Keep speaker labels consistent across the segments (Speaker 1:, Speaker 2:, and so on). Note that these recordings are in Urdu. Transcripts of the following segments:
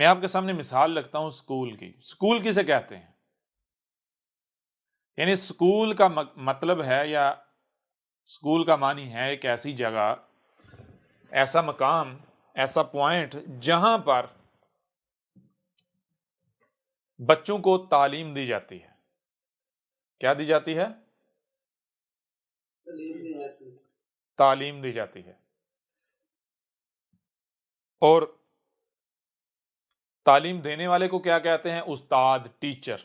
Speaker 1: میں آپ کے سامنے مثال رکھتا ہوں اسکول کی. اسکول کسے کہتے ہیں؟ یعنی اسکول کا مطلب ہے یا اسکول کا معنی ہے ایک ایسی جگہ، ایسا مقام، ایسا پوائنٹ جہاں پر بچوں کو تعلیم دی جاتی ہے. کیا دی جاتی ہے؟ تعلیم دی جاتی ہے. اور تعلیم دینے والے کو کیا کہتے ہیں؟ استاد، ٹیچر.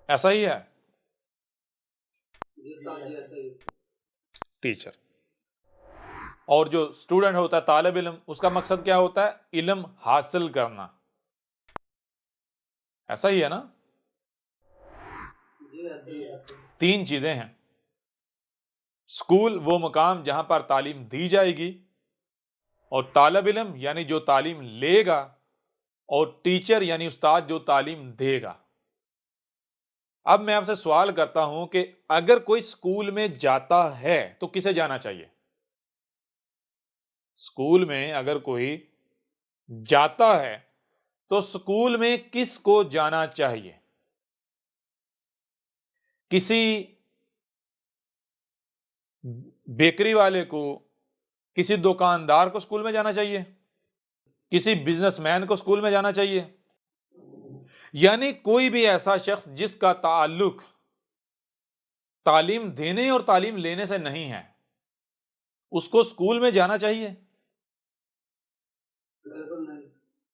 Speaker 1: ایسا ہی ہے ٹیچر. اور جو اسٹوڈنٹ ہوتا ہے، طالب علم، اس کا مقصد کیا ہوتا ہے؟ علم حاصل کرنا. ایسا ہی ہے نا؟ تین چیزیں ہیں. اسکول وہ مقام جہاں پر تعلیم دی جائے گی، اور طالب علم یعنی جو تعلیم لے گا، اور ٹیچر یعنی استاد جو تعلیم دے گا. اب میں آپ سے سوال کرتا ہوں کہ اگر کوئی اسکول میں جاتا ہے تو کسے جانا چاہیے؟ اسکول میں اگر کوئی جاتا ہے تو اسکول میں کس کو جانا چاہیے؟ کسی بیکری والے کو، کسی دکاندار کو اسکول میں جانا چاہیے؟ کسی بزنس مین کو اسکول میں جانا چاہیے؟ یعنی کوئی بھی ایسا شخص جس کا تعلق تعلیم دینے اور تعلیم لینے سے نہیں ہے، اس کو اسکول میں جانا چاہیے؟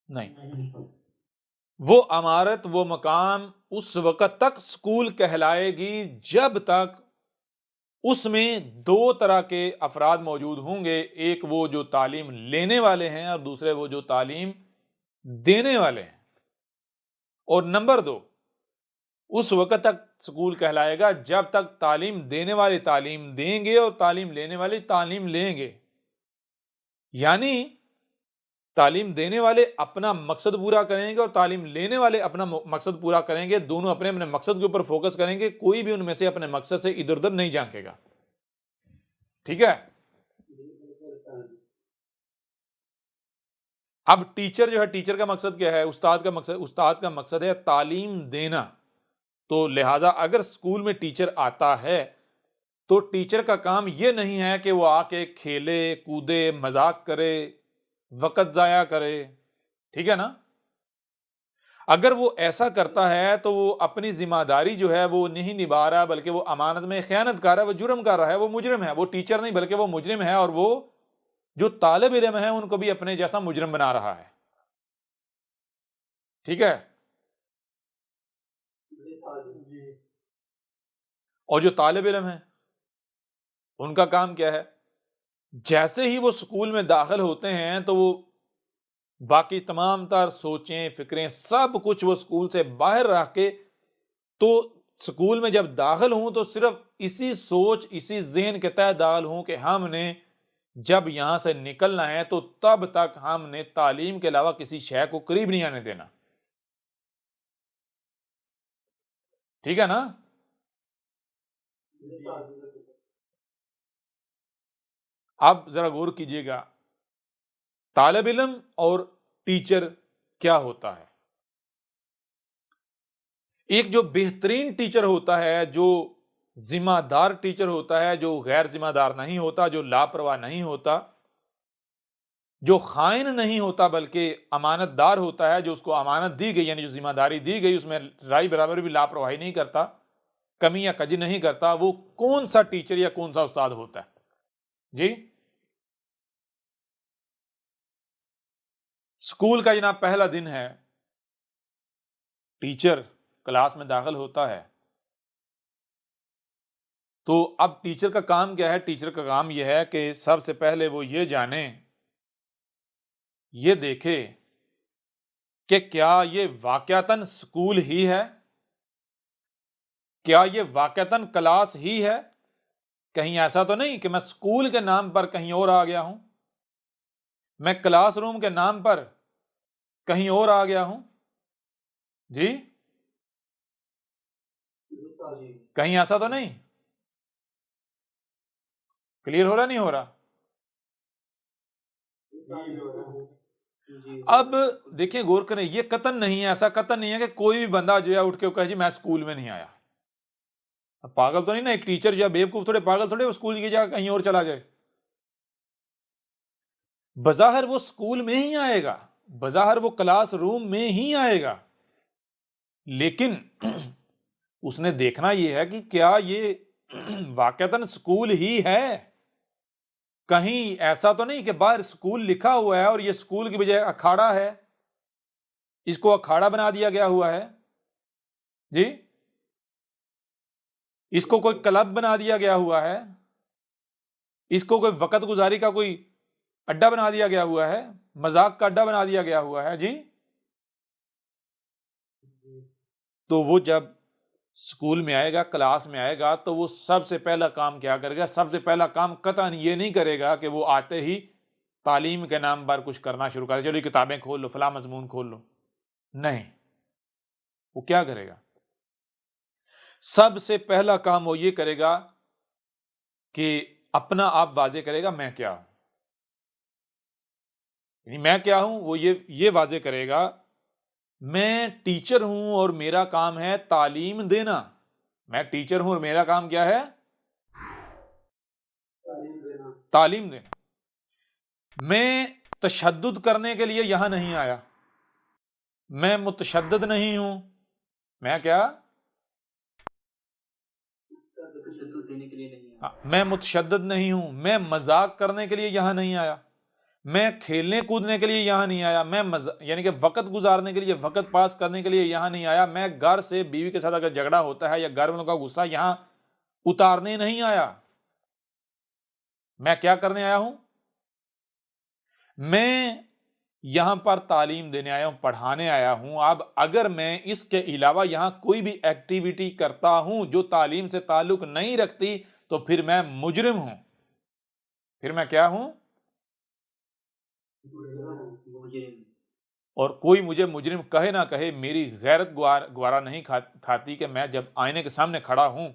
Speaker 1: نہیں. وہ عمارت، وہ مقام اس وقت تک اسکول کہلائے گی جب تک اس میں دو طرح کے افراد موجود ہوں گے. ایک وہ جو تعلیم لینے والے ہیں، اور دوسرے وہ جو تعلیم دینے والے ہیں. اور نمبر دو، اس وقت تک اسکول کہلائے گا جب تک تعلیم دینے والے تعلیم دیں گے اور تعلیم لینے والے تعلیم لیں گے. یعنی تعلیم دینے والے اپنا مقصد پورا کریں گے اور تعلیم لینے والے اپنا مقصد پورا کریں گے. دونوں اپنے اپنے مقصد کے اوپر فوکس کریں گے. کوئی بھی ان میں سے اپنے مقصد سے ادھر ادھر نہیں جھانکے گا. ٹھیک ہے؟ اب ٹیچر جو ہے، ٹیچر کا مقصد کیا ہے؟ استاد کا مقصد ہے تعلیم دینا. تو لہٰذا اگر اسکول میں ٹیچر آتا ہے تو ٹیچر کا کام یہ نہیں ہے کہ وہ آ کے کھیلے کودے، مذاق کرے، وقت ضائع کرے. ٹھیک ہے نا؟ اگر وہ ایسا کرتا ہے تو وہ اپنی ذمہ داری جو ہے وہ نہیں نبھا رہا، بلکہ وہ امانت میں خیانت کر رہا ہے، وہ جرم کر رہا ہے، وہ مجرم ہے. وہ ٹیچر نہیں بلکہ وہ مجرم ہے، اور وہ جو طالب علم ہے ان کو بھی اپنے جیسا مجرم بنا رہا ہے. ٹھیک ہے؟ اور جو طالب علم ہے ان کا کام کیا ہے؟ جیسے ہی وہ اسکول میں داخل ہوتے ہیں تو وہ باقی تمام تر سوچیں، فکریں، سب کچھ وہ اسکول سے باہر رکھ کے، تو اسکول میں جب داخل ہوں تو صرف اسی سوچ، اسی ذہن کے تحت داخل ہوں کہ ہم نے جب یہاں سے نکلنا ہے تو تب تک ہم نے تعلیم کے علاوہ کسی شے کو قریب نہیں آنے دینا. ٹھیک ہے نا؟ اب ذرا غور کیجئے گا، طالب علم اور ٹیچر کیا ہوتا ہے؟ ایک جو بہترین ٹیچر ہوتا ہے، جو ذمہ دار ٹیچر ہوتا ہے، جو غیر ذمہ دار نہیں ہوتا، جو لاپرواہ نہیں ہوتا، جو خائن نہیں ہوتا بلکہ امانت دار ہوتا ہے، جو اس کو امانت دی گئی یعنی جو ذمہ داری دی گئی اس میں رائی برابر بھی لاپرواہی نہیں کرتا، کمی یا کجی نہیں کرتا، وہ کون سا ٹیچر یا کون سا استاد ہوتا ہے؟ جی، اسکول کا جناب پہلا دن ہے، ٹیچر کلاس میں داخل ہوتا ہے. تو اب ٹیچر کا کام کیا ہے؟ ٹیچر کا کام یہ ہے کہ سب سے پہلے وہ یہ جانے، یہ دیکھے کہ کیا یہ واقعتاً اسکول ہی ہے، کیا یہ واقعتاً کلاس ہی ہے. کہیں ایسا تو نہیں کہ میں اسکول کے نام پر کہیں اور آ گیا ہوں، میں کلاس روم کے نام پر کہیں اور آ گیا ہوں. جی، کہیں ایسا تو نہیں؟ کلیئر ہو رہا نہیں ہو رہا؟ اب دیکھیں غور کریں، یہ قطعاً نہیں ہے، ایسا قطعاً نہیں ہے کہ کوئی بھی بندہ جو ہے اٹھ کے کہے جی میں اسکول میں نہیں آیا۔ اب پاگل تو نہیں نا، ایک ٹیچر جو ہے بیوقوف تھوڑے، پاگل تھوڑے وہ اسکول کی جگہ کہیں اور چلا جائے۔ بظاہر وہ اسکول میں ہی آئے گا، بظاہر وہ کلاس روم میں ہی آئے گا، لیکن اس نے دیکھنا یہ ہے کہ کیا یہ واقعتاً اسکول ہی ہے، کہیں ایسا تو نہیں کہ باہر اسکول لکھا ہوا ہے اور یہ اسکول کی بجائے اکھاڑا ہے، اس کو اکھاڑا بنا دیا گیا ہوا ہے جی، اس کو کوئی کلب بنا دیا گیا ہوا ہے، اس کو کوئی وقت گزاری کا کوئی اڈا بنا دیا گیا ہوا ہے، مذاق کا اڈا بنا دیا گیا ہوا ہے جی۔ تو وہ جب اسکول میں آئے گا، کلاس میں آئے گا، تو وہ سب سے پہلا کام کیا کرے گا؟ سب سے پہلا کام قطعاً یہ نہیں کرے گا کہ وہ آتے ہی تعلیم کے نام پر کچھ کرنا شروع کرے، چلو یہ کتابیں کھول لو، فلاں مضمون کھول لو، نہیں۔ وہ کیا کرے گا؟ سب سے پہلا کام وہ یہ کرے گا کہ اپنا آپ واضح کرے گا میں کیا ہوں، یعنی میں کیا ہوں، وہ یہ واضح کرے گا میں ٹیچر ہوں اور میرا کام ہے تعلیم دینا۔ میں ٹیچر ہوں اور میرا کام کیا ہے؟ تعلیم دینا۔ میں تشدد کرنے کے لیے یہاں نہیں آیا، میں متشدد نہیں ہوں، میں کیا؟ میں متشدد نہیں ہوں، میں مذاق کرنے کے لیے یہاں نہیں آیا، میں کھیلنے کودنے کے لیے یہاں نہیں آیا، میں یعنی کہ وقت گزارنے کے لیے، وقت پاس کرنے کے لیے یہاں نہیں آیا، میں گھر سے بیوی کے ساتھ اگر جھگڑا ہوتا ہے یا گھر والوں کا غصہ یہاں اتارنے نہیں آیا، میں کیا کرنے آیا ہوں؟ میں یہاں پر تعلیم دینے آیا ہوں، پڑھانے آیا ہوں۔ اب اگر میں اس کے علاوہ یہاں کوئی بھی ایکٹیویٹی کرتا ہوں جو تعلیم سے تعلق نہیں رکھتی تو پھر میں مجرم ہوں۔ پھر میں کیا ہوں؟ اور کوئی مجھے مجرم کہے نہ کہے، میری غیرت گوارا نہیں کھاتی کہ میں جب آئینے کے سامنے کھڑا ہوں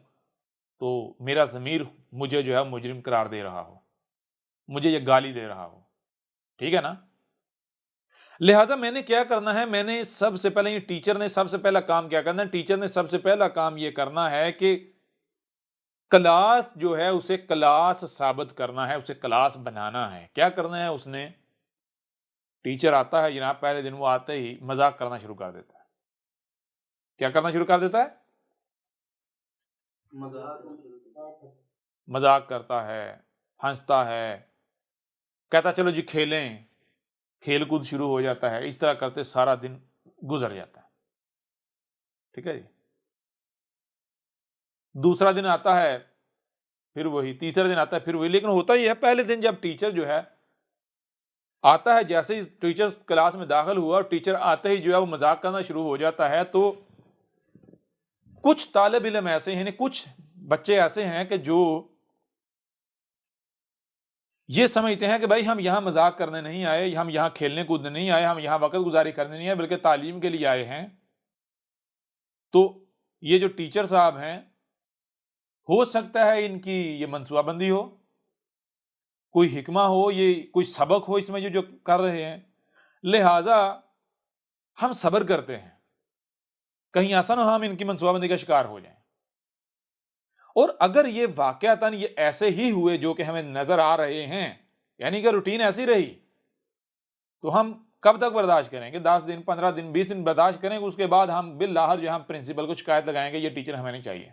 Speaker 1: تو میرا ضمیر مجھے جو ہے مجرم قرار دے رہا ہو، مجھے یہ گالی دے رہا ہو، ٹھیک ہے نا؟ لہٰذا میں نے کیا کرنا ہے؟ میں نے سب سے پہلے، یہ ٹیچر نے سب سے پہلا کام کیا کرنا ہے؟ ٹیچر نے سب سے پہلا کام یہ کرنا ہے کہ کلاس جو ہے اسے کلاس ثابت کرنا ہے، اسے کلاس بنانا ہے۔ کیا کرنا ہے اس نے؟ ٹیچر آتا ہے جناب، پہلے دن وہ آتے ہی مذاق کرنا شروع کر دیتا ہے۔ کیا کرنا شروع کر دیتا ہے؟ مذاق کرتا ہے، ہنستا ہے، کہتا چلو جی کھیلیں، کھیل کود شروع ہو جاتا ہے، اس طرح کرتے سارا دن گزر جاتا ہے، ٹھیک ہے جی۔ دوسرا دن آتا ہے پھر وہی، تیسرا دن آتا ہے پھر وہی، لیکن ہوتا ہی ہے پہلے دن جب ٹیچر جو ہے آتا ہے، جیسے ہی ٹیچر کلاس میں داخل ہوا اور ٹیچر آتے ہی جو ہے وہ مذاق کرنا شروع ہو جاتا ہے، تو کچھ طالب علم ایسے ہیں، کچھ بچے ایسے ہیں کہ جو یہ سمجھتے ہیں کہ بھائی ہم یہاں مذاق کرنے نہیں آئے، ہم یہاں کھیلنے کودنے نہیں آئے، ہم یہاں وقت گزاری کرنے نہیں آئے، بلکہ تعلیم کے لیے آئے ہیں۔ تو یہ جو ٹیچر صاحب ہیں، ہو سکتا ہے ان کی یہ منصوبہ بندی ہو، کوئی حکمہ ہو، یہ کوئی سبق ہو اس میں جو کر رہے ہیں، لہٰذا ہم صبر کرتے ہیں، کہیں ایسا نہ ہو ہم ان کی منصوبہ بندی کا شکار ہو جائیں۔ اور اگر یہ واقعتاً یہ ایسے ہی ہوئے جو کہ ہمیں نظر آ رہے ہیں، یعنی کہ روٹین ایسی رہی، تو ہم کب تک برداشت کریں گے؟ 10 دن، 15 دن، 20 دن برداشت کریں گے، اس کے بعد ہم بالآخر جو ہم پرنسپل کو شکایت لگائیں گے یہ ٹیچر ہمیں نہیں چاہیے،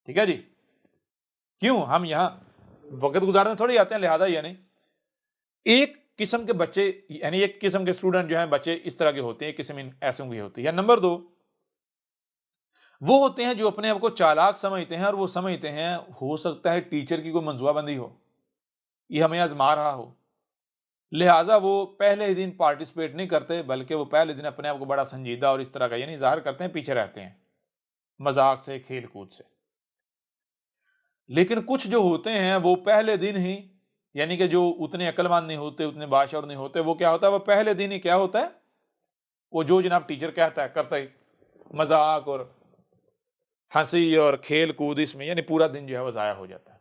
Speaker 1: ٹھیک ہے جی؟ کیوں؟ ہم یہاں وقت گزارنے تھوڑی آتے ہیں، لہذا یعنی ایک قسم کے بچے، یعنی ایک قسم کے اسٹوڈنٹ جو ہیں، بچے اس طرح کے ہوتے ہیں، ایک قسم ایسوں کی ہوتی ہے۔ نمبر 2، وہ ہوتے ہیں جو اپنے آپ کو چالاک سمجھتے ہیں اور وہ سمجھتے ہیں ہو سکتا ہے ٹیچر کی کوئی منصوبہ بندی ہو، یہ ہمیں آزما رہا ہو، لہٰذا وہ پہلے دن پارٹیسپیٹ نہیں کرتے، بلکہ وہ پہلے دن اپنے آپ کو بڑا سنجیدہ اور اس طرح کا یعنی ظاہر کرتے ہیں، پیچھے رہتے ہیں مذاق سے، کھیل کود سے۔ لیکن کچھ جو ہوتے ہیں وہ پہلے دن ہی، یعنی کہ جو اتنے عقل مند نہیں ہوتے، اتنے باشعور نہیں ہوتے، وہ کیا ہوتا ہے؟ وہ پہلے دن ہی کیا ہوتا ہے؟ وہ جو جناب ٹیچر کہتا ہے کرتا ہی، مذاق اور ہنسی اور کھیل کود، اس میں یعنی پورا دن جو ہے وہ ضائع ہو جاتا ہے۔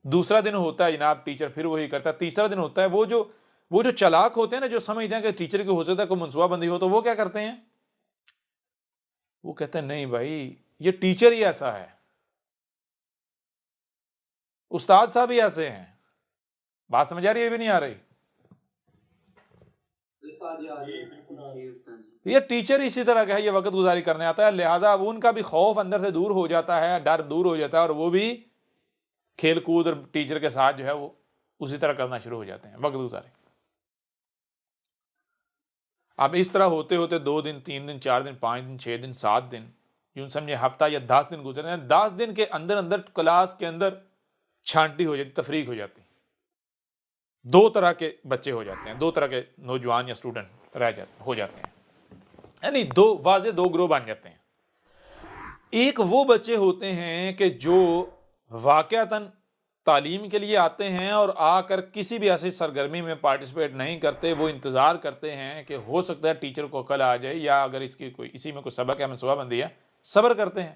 Speaker 1: دوسرا دن ہوتا ہے جناب ٹیچر پھر وہی کرتا ہے۔ تیسرا دن ہوتا ہے وہ جو وہ جو چلاک ہوتے ہیں نا، جو سمجھتے ہیں کہ ٹیچر کی ہو سکتا ہے کوئی منصوبہ بندی ہو، تو وہ کیا کرتے ہیں، وہ کہتے ہیں نہیں بھائی یہ ٹیچر ہی ایسا ہے، استاد صاحب ہی ایسے ہیں. بات سمجھ آ رہی ہے بھی نہیں آ رہی؟ یہ ٹیچر اسی طرح کا ہے، یہ وقت گزاری کرنے آتا ہے، لہذا اب ان کا بھی خوف اندر سے دور ہو جاتا ہے، ڈر دور ہو جاتا ہے، اور وہ بھی کھیل کود اور ٹیچر کے ساتھ جو ہے وہ اسی طرح کرنا شروع ہو جاتے ہیں، وقت گزاری. اب اس طرح ہوتے ہوتے 2 دن 3 دن 4 دن 5 دن 6 دن 7 دن، یوں سمجھے ہفتہ یا 10 دن گزرے ہیں. 10 دن کے اندر اندر کلاس کے اندر چھانٹی ہو جاتی، تفریق ہو جاتی. 2 طرح کے بچے ہو جاتے ہیں، 2 طرح کے نوجوان یا اسٹوڈنٹ ہو جاتے ہیں، یعنی 2 واضح 2 گروہ بن جاتے ہیں. ایک وہ بچے ہوتے ہیں کہ جو واقعتاً تعلیم کے لیے آتے ہیں اور آ کر کسی بھی ایسی سرگرمی میں پارٹیسپیٹ نہیں کرتے، وہ انتظار کرتے ہیں کہ ہو سکتا ہے ٹیچر کو کل آ جائے، یا اگر اسی میں کوئی سبق ہے، منصوبہ بندی ہے، صبر کرتے ہیں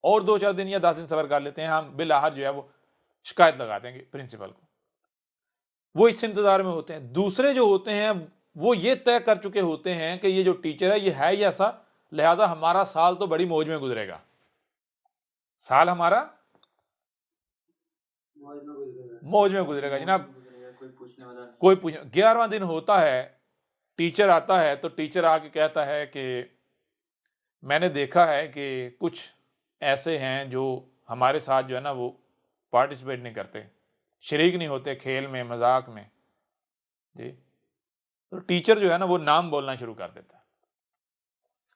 Speaker 1: اور 2-4 دن یا 10 دن صبر کر لیتے ہیں. ہم بالآخر جو ہے وہ شکایت لگا دیں گے پرنسپل کو. وہ اس انتظار میں ہوتے ہیں. دوسرے جو ہوتے ہیں وہ یہ طے کر چکے ہوتے ہیں کہ یہ جو ٹیچر ہے یہ ہے ہی ایسا، لہٰذا ہمارا سال تو بڑی موج میں گزرے گا، سال ہمارا موج میں گزرے گا جناب. کوئی پوچھنے 11واں دن ہوتا ہے، ٹیچر آتا ہے تو ٹیچر آ کے کہتا ہے کہ میں نے دیکھا ہے کہ کچھ ایسے ہیں جو ہمارے ساتھ جو ہے نا وہ پارٹیسپیٹ نہیں کرتے، شریک نہیں ہوتے کھیل میں مذاق میں. جی تو ٹیچر جو ہے نا وہ نام بولنا شروع کر دیتا ہے،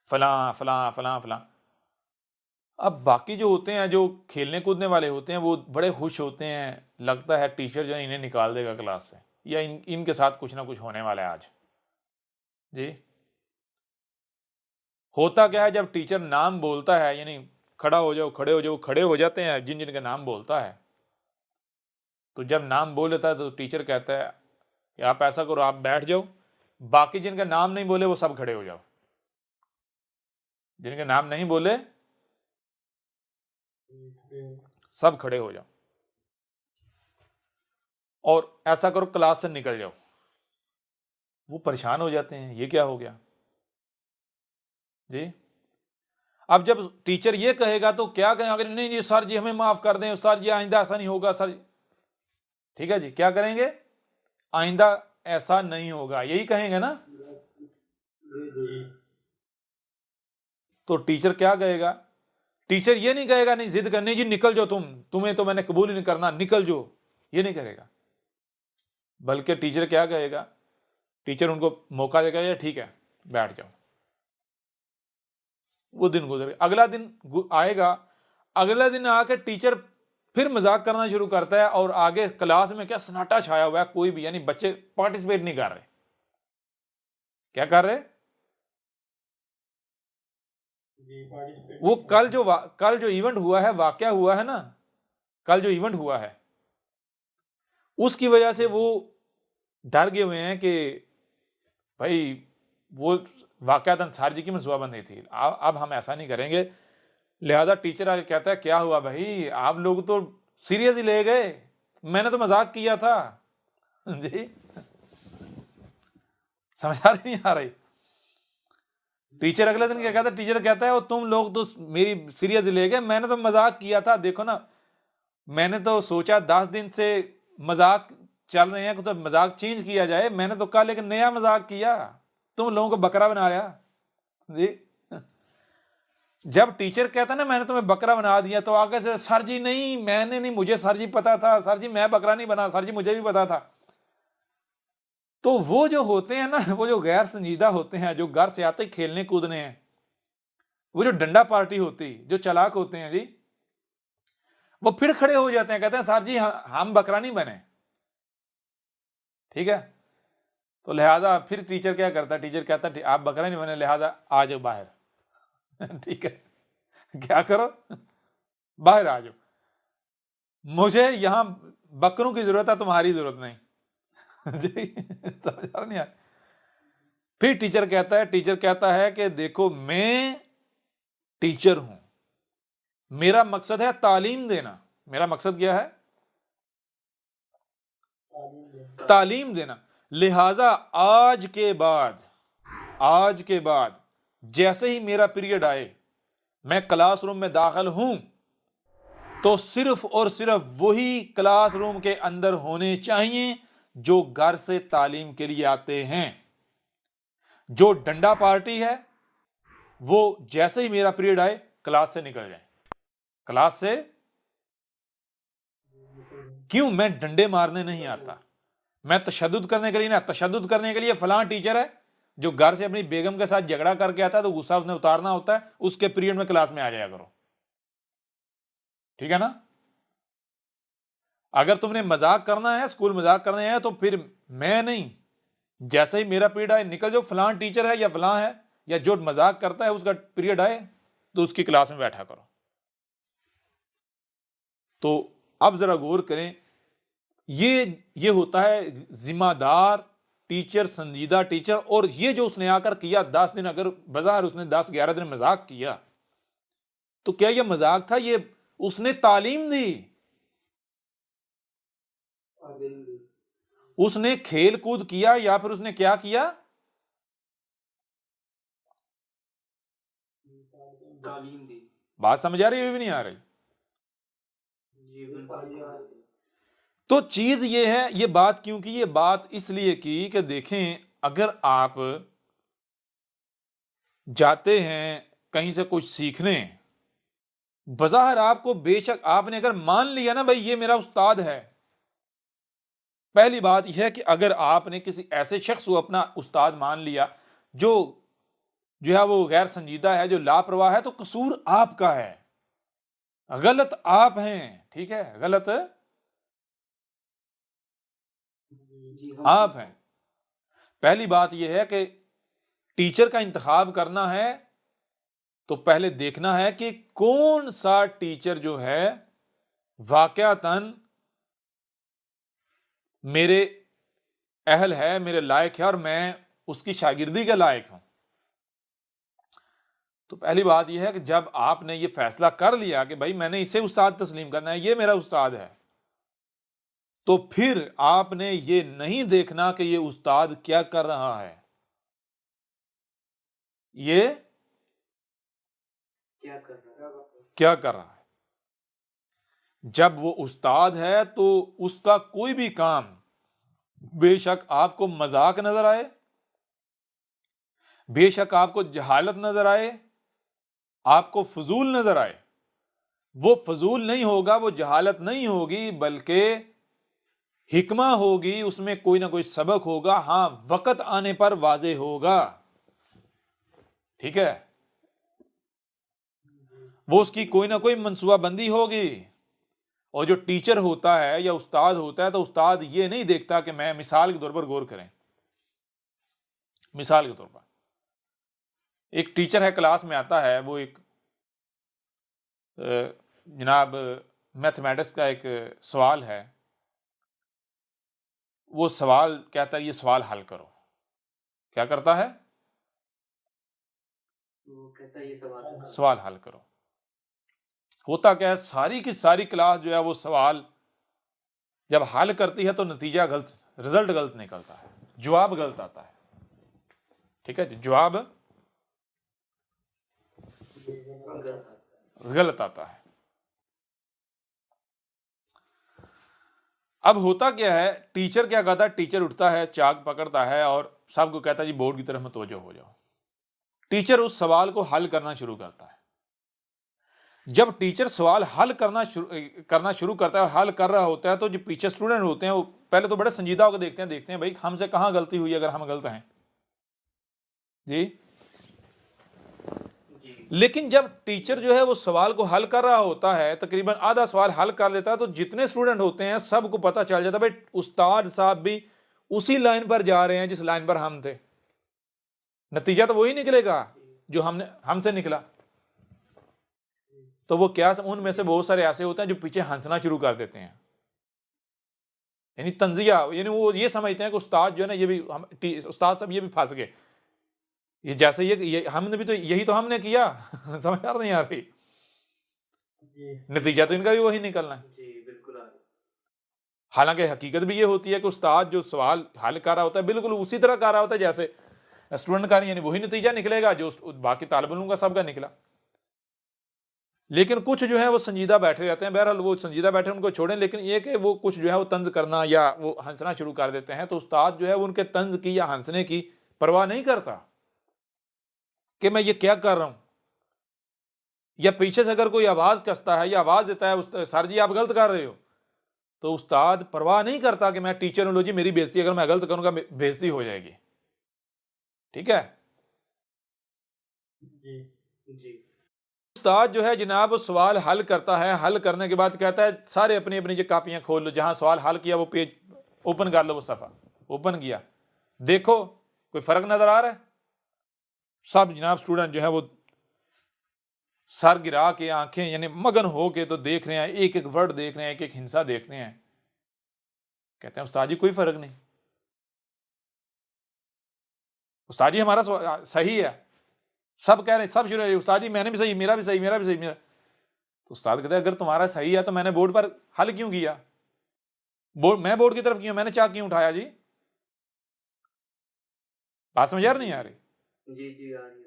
Speaker 1: فلاں فلاں فلاں فلاں. اب باقی جو ہوتے ہیں، جو کھیلنے کودنے والے ہوتے ہیں، وہ بڑے خوش ہوتے ہیں، لگتا ہے ٹیچر جو ہے انہیں نکال دے گا کلاس سے، یا ان کے ساتھ کچھ نہ کچھ ہونے والا ہے آج. جی ہوتا کیا ہے، جب ٹیچر نام بولتا ہے، یعنی کھڑا ہو جاؤ کھڑے ہو جاؤ، کھڑے ہو جاتے ہیں جن جن کا نام بولتا ہے. تو جب نام بول لیتا ہے تو ٹیچر کہتا ہے کہ آپ ایسا کرو، آپ بیٹھ جاؤ، باقی جن کا نام نہیں بولے وہ سب کھڑے ہو جاؤ. جن کا نام نہیں بولے سب کھڑے ہو جاؤ، اور ایسا کرو کلاس سے نکل جاؤ. وہ پریشان ہو جاتے ہیں، یہ کیا ہو گیا جی. اب جب ٹیچر یہ کہے گا تو کیا کہیں گے، نہیں جی سر جی ہمیں معاف کر دیں، سر جی آئندہ ایسا نہیں ہوگا سر. ٹھیک ہے جی، کیا کریں گے، آئندہ ایسا نہیں ہوگا، یہی کہیں گے نا. تو ٹیچر کیا کہے گا، ٹیچر یہ نہیں کہے گا نہیں ضد کرنی جی نکل جاؤ، تمہیں تو میں نے قبول ہی نہیں کرنا، نکل جاؤ، یہ نہیں کرے گا. بلکہ ٹیچر کیا کہے گا، ٹیچر ان کو موقع دے گا، یا ٹھیک ہے بیٹھ جاؤ. وہ دن گزرے، اگلا دن آئے گا، اگلا دن آ کے ٹیچر پھر مذاق کرنا شروع کرتا ہے، اور آگے کلاس میں کیا سناٹا چھایا ہوا ہے، کوئی بھی یعنی بچے پارٹیسپیٹ نہیں کر رہے. کیا کر رہے، وہ کل جو ایونٹ ہوا ہے، واقعہ ہوا ہے نا، کل جو ایونٹ ہوا ہے اس کی وجہ سے وہ ڈر گئے ہوئے ہیں کہ بھائی وہ واقعات سار جی کی منصوبہ بندی تھی، اب ہم ایسا نہیں کریں گے. لہذا ٹیچر آگے کہتا ہے کیا ہوا بھائی، آپ لوگ تو سیریس ہی لے گئے، میں نے تو مذاق کیا تھا. جی سمجھ آ رہی نہیں آ رہی. ٹیچر اگلے دن کیا کہتا ہے، ٹیچر کہتا ہے تم لوگ تو میری سیریس لے گئے، میں نے تو مذاق کیا تھا، دیکھو نا میں نے تو سوچا 10 دن سے مذاق چل رہے ہیں تو مذاق چینج کیا جائے، میں نے تو کل ایک نیا مذاق کیا، تم لوگوں کو بکرا بنا رہا. جی جب ٹیچر کہتا ہے نا میں نے تمہیں بکرا بنا دیا، تو آگے سے سر جی نہیں میں نے نہیں، مجھے سر جی پتا تھا، سر جی میں بکرا نہیں بنا، سر جی مجھے بھی پتا تھا. تو وہ جو ہوتے ہیں نا، وہ جو غیر سنجیدہ ہوتے ہیں، جو گھر سے آتے کھیلنے کودنے ہیں، وہ جو ڈنڈا پارٹی ہوتی، جو چلاک ہوتے ہیں جی، وہ پھر کھڑے ہو جاتے ہیں، کہتے ہیں سر جی ہم بکرا نہیں بنے. ٹھیک ہے، تو لہٰذا پھر ٹیچر کیا کرتا ہے، ٹیچر کہتا ہے آپ بکرا نہیں بنے، لہٰذا آ جاؤ باہر. ٹھیک ہے، کیا کرو، باہر آ جاؤ، مجھے یہاں بکروں کی ضرورت ہے، تمہاری ضرورت نہیں. جی سمجھ آ نہیں آ. پھر ٹیچر کہتا ہے کہ دیکھو میں ٹیچر ہوں، میرا مقصد ہے تعلیم دینا. میرا مقصد کیا ہے، تعلیم دینا. لہذا آج کے بعد جیسے ہی میرا پیریڈ آئے، میں کلاس روم میں داخل ہوں تو صرف اور صرف وہی کلاس روم کے اندر ہونے چاہیے جو گھر سے تعلیم کے لیے آتے ہیں۔ جو ڈنڈا پارٹی ہے وہ جیسے ہی میرا پیریڈ آئے کلاس سے نکل جائیں۔ کلاس سے کیوں؟ میں ڈنڈے مارنے نہیں آتا، میں تشدد کرنے کے لیے نہ، تشدد کرنے کے لیے فلاں ٹیچر ہے جو گھر سے اپنی بیگم کے ساتھ جھگڑا کر کے آتا ہے تو غصہ اس نے اتارنا ہوتا ہے، اس کے پیریڈ میں کلاس میں آ جایا کرو، ٹھیک ہے نا؟ اگر تم نے مذاق کرنا ہے، اسکول مذاق کرنے ہیں، تو پھر میں نہیں، جیسے ہی میرا پیریڈ آئے نکل جو، فلاں ٹیچر ہے یا فلاں ہے یا جو مذاق کرتا ہے اس کا پیریڈ آئے تو اس کی کلاس میں بیٹھا کرو۔ تو اب ذرا غور کریں، یہ ہوتا ہے ذمہ دار ٹیچر، سنجیدہ ٹیچر، اور یہ جو اس نے آ کر کیا 10 دن، اگر بظاہر اس نے 10-11 دن مذاق کیا تو کیا یہ مذاق تھا؟ یہ اس نے تعلیم دی، اس نے کھیل کود کیا، یا پھر اس نے کیا کیا؟
Speaker 2: تعلیم دی۔
Speaker 1: بات سمجھ آ رہی ہے بھی نہیں آ رہی؟ تو چیز یہ ہے، یہ بات کیوں کی؟ یہ بات اس لیے کی کہ دیکھیں، اگر آپ جاتے ہیں کہیں سے کچھ سیکھنے، بظاہر آپ کو بے شک آپ نے اگر مان لیا نا بھائی یہ میرا استاد ہے، پہلی بات یہ ہے کہ اگر آپ نے کسی ایسے شخص کو اپنا استاد مان لیا جو ہے وہ غیر سنجیدہ ہے، جو لاپرواہ ہے، تو قصور آپ کا ہے، غلط آپ ہیں، ٹھیک ہے؟ غلط آپ ہیں۔ پہلی بات یہ ہے کہ ٹیچر کا انتخاب کرنا ہے تو پہلے دیکھنا ہے کہ کون سا ٹیچر جو ہے واقعتاً میرے اہل ہے، میرے لائق ہے، اور میں اس کی شاگردی کے لائق ہوں۔ تو پہلی بات یہ ہے کہ جب آپ نے یہ فیصلہ کر لیا کہ بھائی میں نے اسے استاد تسلیم کرنا ہے، یہ میرا استاد ہے، تو پھر آپ نے یہ نہیں دیکھنا کہ یہ استاد کیا کر رہا ہے، یہ کیا کر رہا ہے۔ جب وہ استاد ہے تو اس کا کوئی بھی کام بے شک آپ کو مذاق نظر آئے، بے شک آپ کو جہالت نظر آئے، آپ کو فضول نظر آئے، وہ فضول نہیں ہوگا، وہ جہالت نہیں ہوگی، بلکہ حکمہ ہوگی، اس میں کوئی نہ کوئی سبق ہوگا، ہاں وقت آنے پر واضح ہوگا، ٹھیک ہے؟ وہ اس کی کوئی نہ کوئی منصوبہ بندی ہوگی۔ اور جو ٹیچر ہوتا ہے یا استاد ہوتا ہے تو استاد یہ نہیں دیکھتا کہ میں، مثال کے طور پر غور کریں، مثال کے طور پر ایک ٹیچر ہے، کلاس میں آتا ہے، وہ ایک جناب میتھمیٹکس کا ایک سوال ہے، وہ سوال کہتا ہے یہ سوال حل کرو، کیا کرتا ہے؟
Speaker 2: وہ کہتا ہے یہ
Speaker 1: سوال حل کرو۔ ہوتا کیا ہے، ساری کی ساری کلاس جو ہے وہ سوال جب حل کرتی ہے تو نتیجہ غلط، رزلٹ غلط نکلتا ہے، جواب غلط آتا ہے، ٹھیک ہے جی، جواب غلط آتا ہے۔ اب ہوتا کیا ہے، ٹیچر کیا کہتا ہے؟ ٹیچر اٹھتا ہے، چاک پکڑتا ہے اور سب کو کہتا ہے جی بورڈ کی طرف متوجہ ہو جاؤ۔ ٹیچر اس سوال کو حل کرنا شروع کرتا ہے۔ جب ٹیچر سوال حل کرنا شروع کرتا ہے اور حل کر رہا ہوتا ہے تو جو پیچھے اسٹوڈنٹ ہوتے ہیں وہ پہلے تو بڑے سنجیدہ ہو کے دیکھتے ہیں بھائی ہم سے کہاں غلطی ہوئی اگر ہم غلط ہیں، جی۔ لیکن جب ٹیچر جو ہے وہ سوال کو حل کر رہا ہوتا ہے، تقریباً آدھا سوال حل کر لیتا ہے، تو جتنے اسٹوڈنٹ ہوتے ہیں سب کو پتہ چل جاتا ہے بھائی استاد صاحب بھی اسی لائن پر جا رہے ہیں جس لائن پر ہم تھے، نتیجہ تو وہی نکلے گا جو ہم سے نکلا۔ تو وہ کیا، ان میں سے بہت سارے ایسے ہوتے ہیں جو پیچھے ہنسنا شروع کر دیتے ہیں، یعنی تنزیہ، یعنی وہ یہ سمجھتے ہیں کہ استاد جو ہے نا یہ بھی استاد صاحب یہ بھی پھنس گئے، یہ جیسے یہ ہم نے بھی تو یہی تو ہم نے کیا، سمجھ نہیں آ رہی، نتیجہ تو ان کا بھی وہی نکلنا ہے۔ حالانکہ حقیقت بھی یہ ہوتی ہے کہ استاد جو سوال حل کر رہا ہوتا ہے بالکل اسی طرح کر رہا ہوتا ہے جیسے اسٹوڈنٹ کا، یعنی وہی نتیجہ نکلے گا جو باقی طالب علموں کا سب کا نکلا. لیکن کچھ جو ہے وہ سنجیدہ بیٹھے رہتے ہیں. بہرحال وہ سنجیدہ بیٹھے ان کو چھوڑیں، لیکن یہ کہ وہ کچھ جو ہے وہ طنز کرنا یا وہ ہنسنا شروع کر دیتے ہیں، تو استاد جو ہے ان کے طنز کی یا ہنسنے کی پرواہ نہیں کرتا کہ میں یہ کیا کر رہا ہوں. یا پیچھے سے اگر کوئی آواز کستا ہے یا آواز دیتا ہے سر جی آپ غلط کر رہے ہو، تو استاد پرواہ نہیں کرتا کہ میں ٹیچر ہوں، لو جی میری بےزتی، اگر میں غلط کروں گا بےزتی ہو جائے گی. ٹھیک ہے.
Speaker 2: جی جی
Speaker 1: استاد جو ہے جناب وہ سوال حل کرتا ہے، حل کرنے کے بعد کہتا ہے سارے اپنی اپنی جو کاپیاں کھول لو، جہاں سوال حل کیا وہ پیج اوپن کر لو، وہ صفحہ اوپن کیا، دیکھو کوئی فرق نظر آ رہا ہے. سب جناب اسٹوڈنٹ جو ہے وہ سر گرا کے آنکھیں یعنی مگن ہو کے تو دیکھ رہے ہیں، ایک ایک ورڈ دیکھ رہے ہیں، ایک ایک ہنسا دیکھ رہے ہیں. کہتے ہیں استاد جی کوئی فرق نہیں، استاد جی ہمارا صحیح ہے. سب کہہ رہے ہیں، سب شروع ہے استاد جی میں نے بھی صحیح، میرا بھی صحیح، میرا بھی صحیح، میرا. تو استاد کہتے ہیں اگر تمہارا صحیح ہے تو میں نے بورڈ پر حل کیوں کیا؟ میں بورڈ کی طرف کیوں، میں نے چاک کیوں اٹھایا؟ جی بات سمجھ نہیں آ رہی؟
Speaker 2: جی جی آ رہی ہے.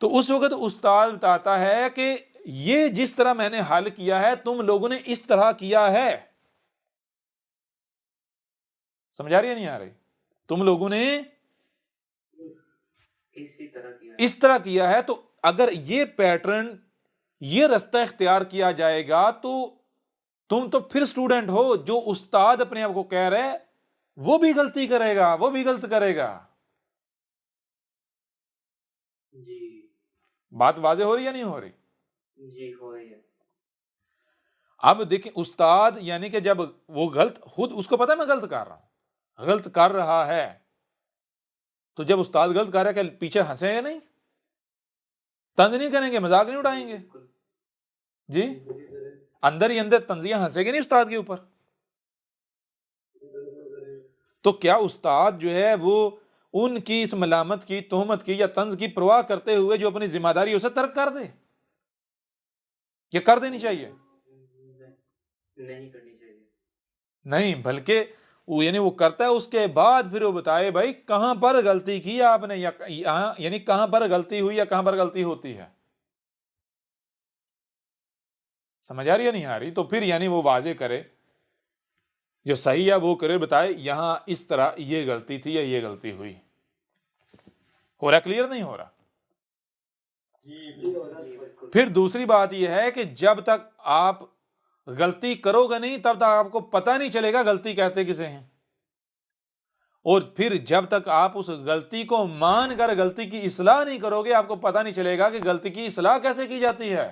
Speaker 1: تو اس وقت استاد بتاتا ہے کہ یہ جس طرح میں نے حل کیا ہے تم لوگوں نے اس طرح کیا ہے. سمجھ آ رہی ہے نہیں آ رہی؟ تم لوگوں نے اس طرح کیا ہے. تو اگر یہ پیٹرن، یہ رستہ اختیار کیا جائے گا تو تم تو پھر اسٹوڈنٹ ہو. جو استاد اپنے آپ کو کہہ رہے وہ بھی غلطی کرے گا، وہ بھی غلط کرے گا.
Speaker 2: جی
Speaker 1: بات واضح ہو رہی ہے نہیں ہو رہی؟
Speaker 2: جی ہو رہی ہے.
Speaker 1: اب دیکھیں استاد یعنی کہ جب وہ غلط، خود اس کو پتا ہے میں غلط کر رہا ہوں، غلط کر رہا ہے، تو جب استاد غلط کر رہا ہے کہ پیچھے ہنسیں گے نہیں، طنز نہیں کریں گے، مذاق نہیں اڑائیں گے؟ جی اندر ہی اندر طنزیاں ہنسے گے نہیں استاد کے اوپر. تو کیا استاد جو ہے وہ ان کی اس ملامت کی، تہمت کی یا طنز کی پرواہ کرتے ہوئے جو اپنی ذمہ داری اسے ترک کر دے؟ یہ کر دینی چاہیے؟
Speaker 2: نہیں کرنی چاہیے.
Speaker 1: نہیں، بلکہ وہ یعنی وہ کرتا ہے، اس کے بعد پھر وہ بتائے بھائی کہاں پر غلطی کی آپ نے، یا یعنی کہاں پر غلطی ہوئی یا کہاں پر غلطی ہوتی ہے. سمجھ آ رہی ہے نہیں آ رہی؟ تو پھر یعنی وہ واضح کرے، جو صحیح ہے وہ کرے، بتائے یہاں اس طرح یہ غلطی تھی یا یہ غلطی ہوئی. ہو رہا کلیئر نہیں ہو رہا؟ پھر دوسری بات یہ ہے کہ جب تک آپ غلطی کرو گے نہیں تب تک آپ کو پتہ نہیں چلے گا غلطی کہتے کسے ہیں. اور پھر جب تک آپ اس غلطی کو مان کر غلطی کی اصلاح نہیں کرو گے آپ کو پتہ نہیں چلے گا کہ غلطی کی اصلاح کیسے کی جاتی ہے.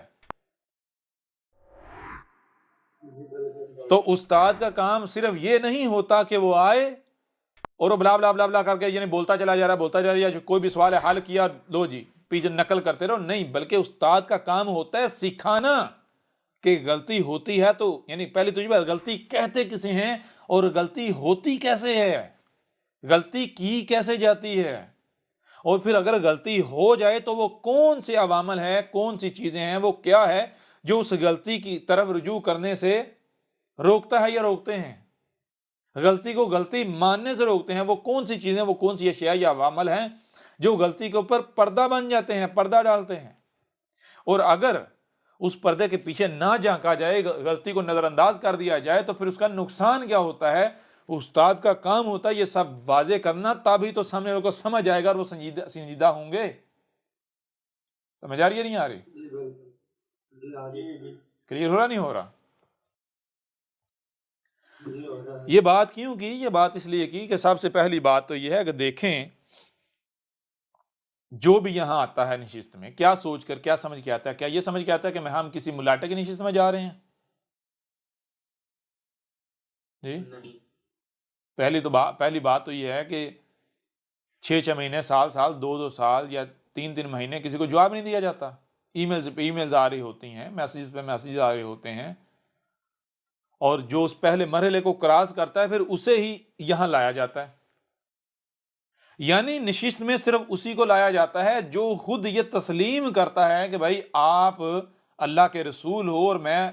Speaker 1: تو استاد کا کام صرف یہ نہیں ہوتا کہ وہ آئے اور وہ بلا بلا بلا بلا کر کے یعنی بولتا چلا جا رہا، بولتا جا رہا ہے، جو کوئی بھی سوال ہے حل کیا لو جی پیچھے نقل کرتے رہو. نہیں، بلکہ استاد کا کام ہوتا ہے سکھانا کہ غلطی ہوتی ہے تو یعنی پہلی تو یہ بات غلطی کہتے کسے ہیں اور غلطی ہوتی کیسے ہے، غلطی کی کیسے جاتی ہے، اور پھر اگر غلطی ہو جائے تو وہ کون سے عوامل ہیں، کون سی چیزیں ہیں، وہ کیا ہے جو اس غلطی کی طرف رجوع کرنے سے روکتا ہے یا روکتے ہیں، غلطی کو غلطی ماننے سے روکتے ہیں. وہ کون سی چیزیں، وہ کون سی اشیاء یا عوامل ہیں جو غلطی کے اوپر پردہ بن جاتے ہیں، پردہ ڈالتے ہیں. اور اگر اس پردے کے پیچھے نہ جھانکا جائے، غلطی کو نظر انداز کر دیا جائے تو پھر اس کا نقصان کیا ہوتا ہے. استاد کا کام ہوتا ہے یہ سب واضح کرنا، تبھی تو سامنے والے کو سمجھ آئے گا اور وہ سنجیدہ ہوں گے. سمجھ آ رہی ہے نہیں آ رہی؟ کلیئر ہو رہا نہیں ہو رہا؟ یہ بات کیوں کی؟ یہ بات اس لیے کی کہ سب سے پہلی بات تو یہ ہے کہ دیکھیں جو بھی یہاں آتا ہے نشست میں کیا سوچ کر کیا سمجھ کے آتا ہے. کیا یہ سمجھ کے آتا ہے کہ ہم کسی ملاٹے کی نشست میں جا رہے ہیں؟ جی پہلی بات تو یہ ہے کہ 6 مہینے، سال 2 سال یا 3 مہینے کسی کو جواب نہیں دیا جاتا. ای میلز آ رہی ہوتی ہیں، میسیجز پہ میسیج آ رہے ہوتے ہیں، اور جو اس پہلے مرحلے کو کراس کرتا ہے پھر اسے ہی یہاں لایا جاتا ہے. یعنی نشست میں صرف اسی کو لایا جاتا ہے جو خود یہ تسلیم کرتا ہے کہ بھائی آپ اللہ کے رسول ہو اور میں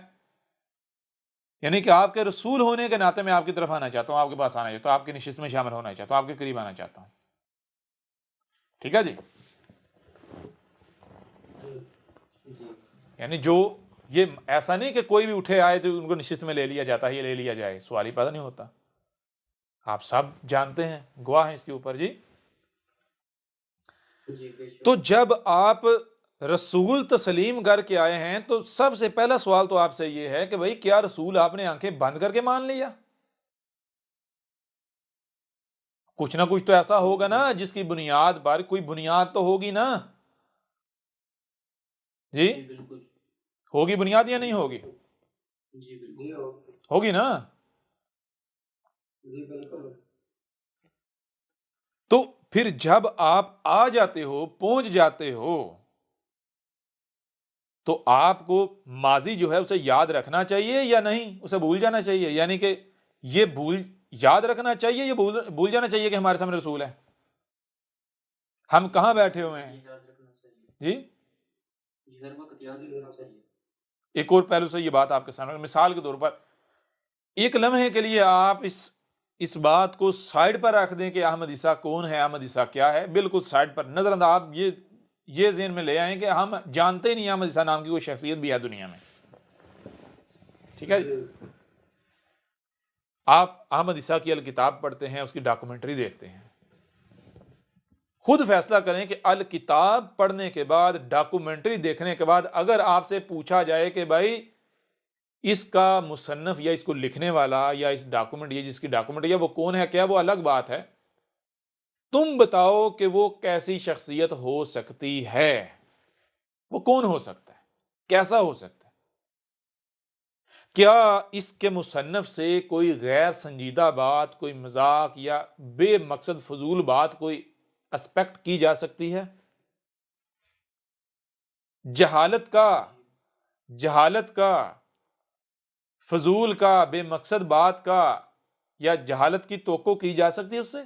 Speaker 1: یعنی کہ آپ کے رسول ہونے کے ناطے میں آپ کی طرف آنا چاہتا ہوں، آپ کے پاس آنا چاہتا ہوں، آپ کی نشست میں شامل ہونا چاہتا ہوں، آپ کے قریب آنا چاہتا ہوں. ٹھیک ہے جی.
Speaker 2: جی
Speaker 1: یعنی جو یہ ایسا نہیں کہ کوئی بھی اٹھے آئے تو ان کو نشست میں لے لیا جاتا ہے، یہ لے لیا جائے، سوال ہی پیدا نہیں ہوتا. آپ سب جانتے ہیں، گواہ ہیں اس کے اوپر. جی
Speaker 2: جی بے شک.
Speaker 1: تو جب آپ رسول تسلیم کر کے آئے ہیں تو سب سے پہلا سوال تو آپ سے یہ ہے کہ بھئی کیا رسول آپ نے آنکھیں بند کر کے مان لیا؟ کچھ نہ کچھ تو ایسا ہوگا نا جس کی بنیاد پر، کوئی بنیاد تو ہوگی نا. جی
Speaker 2: جی بالکل.
Speaker 1: ہوگی بنیاد یا نہیں ہوگی؟
Speaker 2: جی بالکل.
Speaker 1: ہوگی نا.
Speaker 2: جی بالکل.
Speaker 1: تو پھر جب آپ آ جاتے ہو، پہنچ جاتے ہو، تو آپ کو ماضی جو ہے اسے یاد رکھنا چاہیے یا نہیں، اسے بھول جانا چاہیے؟ یعنی کہ یہ یاد رکھنا چاہیے یا بھول جانا چاہیے کہ ہمارے سامنے رسول ہے؟ ہم کہاں بیٹھے ہوئے ہیں؟
Speaker 2: یاد رکھنا چاہیے.
Speaker 1: جی
Speaker 2: جی ہر وقت یاد رکھنا چاہیے.
Speaker 1: ایک اور پہلو سے یہ بات آپ کے سامنے، مثال کے طور پر ایک لمحے کے لیے آپ اس بات کو سائڈ پر رکھ دیں کہ احمد عیسیٰ کون ہے، احمد عیسیٰ کیا ہے، بالکل سائڈ پر نظر انداز. آپ یہ ذہن میں لے آئیں کہ ہم جانتے ہی نہیں احمد عیسیٰ نام کی کوئی شخصیت بھی ہے دنیا میں. ٹھیک ہے جی. آپ احمد عیسیٰ کی الکتاب پڑھتے ہیں، اس کی ڈاکومنٹری دیکھتے ہیں، خود فیصلہ کریں کہ الکتاب پڑھنے کے بعد، ڈاکومنٹری دیکھنے کے بعد اگر آپ سے پوچھا جائے کہ بھائی اس کا مصنف یا اس کو لکھنے والا یا اس ڈاکومنٹ، یہ جس کی ڈاکومنٹ یا وہ کون ہے، کیا وہ الگ بات ہے، تم بتاؤ کہ وہ کیسی شخصیت ہو سکتی ہے، وہ کون ہو سکتا ہے، کیسا ہو سکتا ہے؟ کیا اس کے مصنف سے کوئی غیر سنجیدہ بات، کوئی مذاق یا بے مقصد فضول بات کوئی اسپیکٹ کی جا سکتی ہے؟ جہالت کا، فضول کا، بے مقصد بات کا یا جہالت کی توقع کی جا سکتی ہے اس سے؟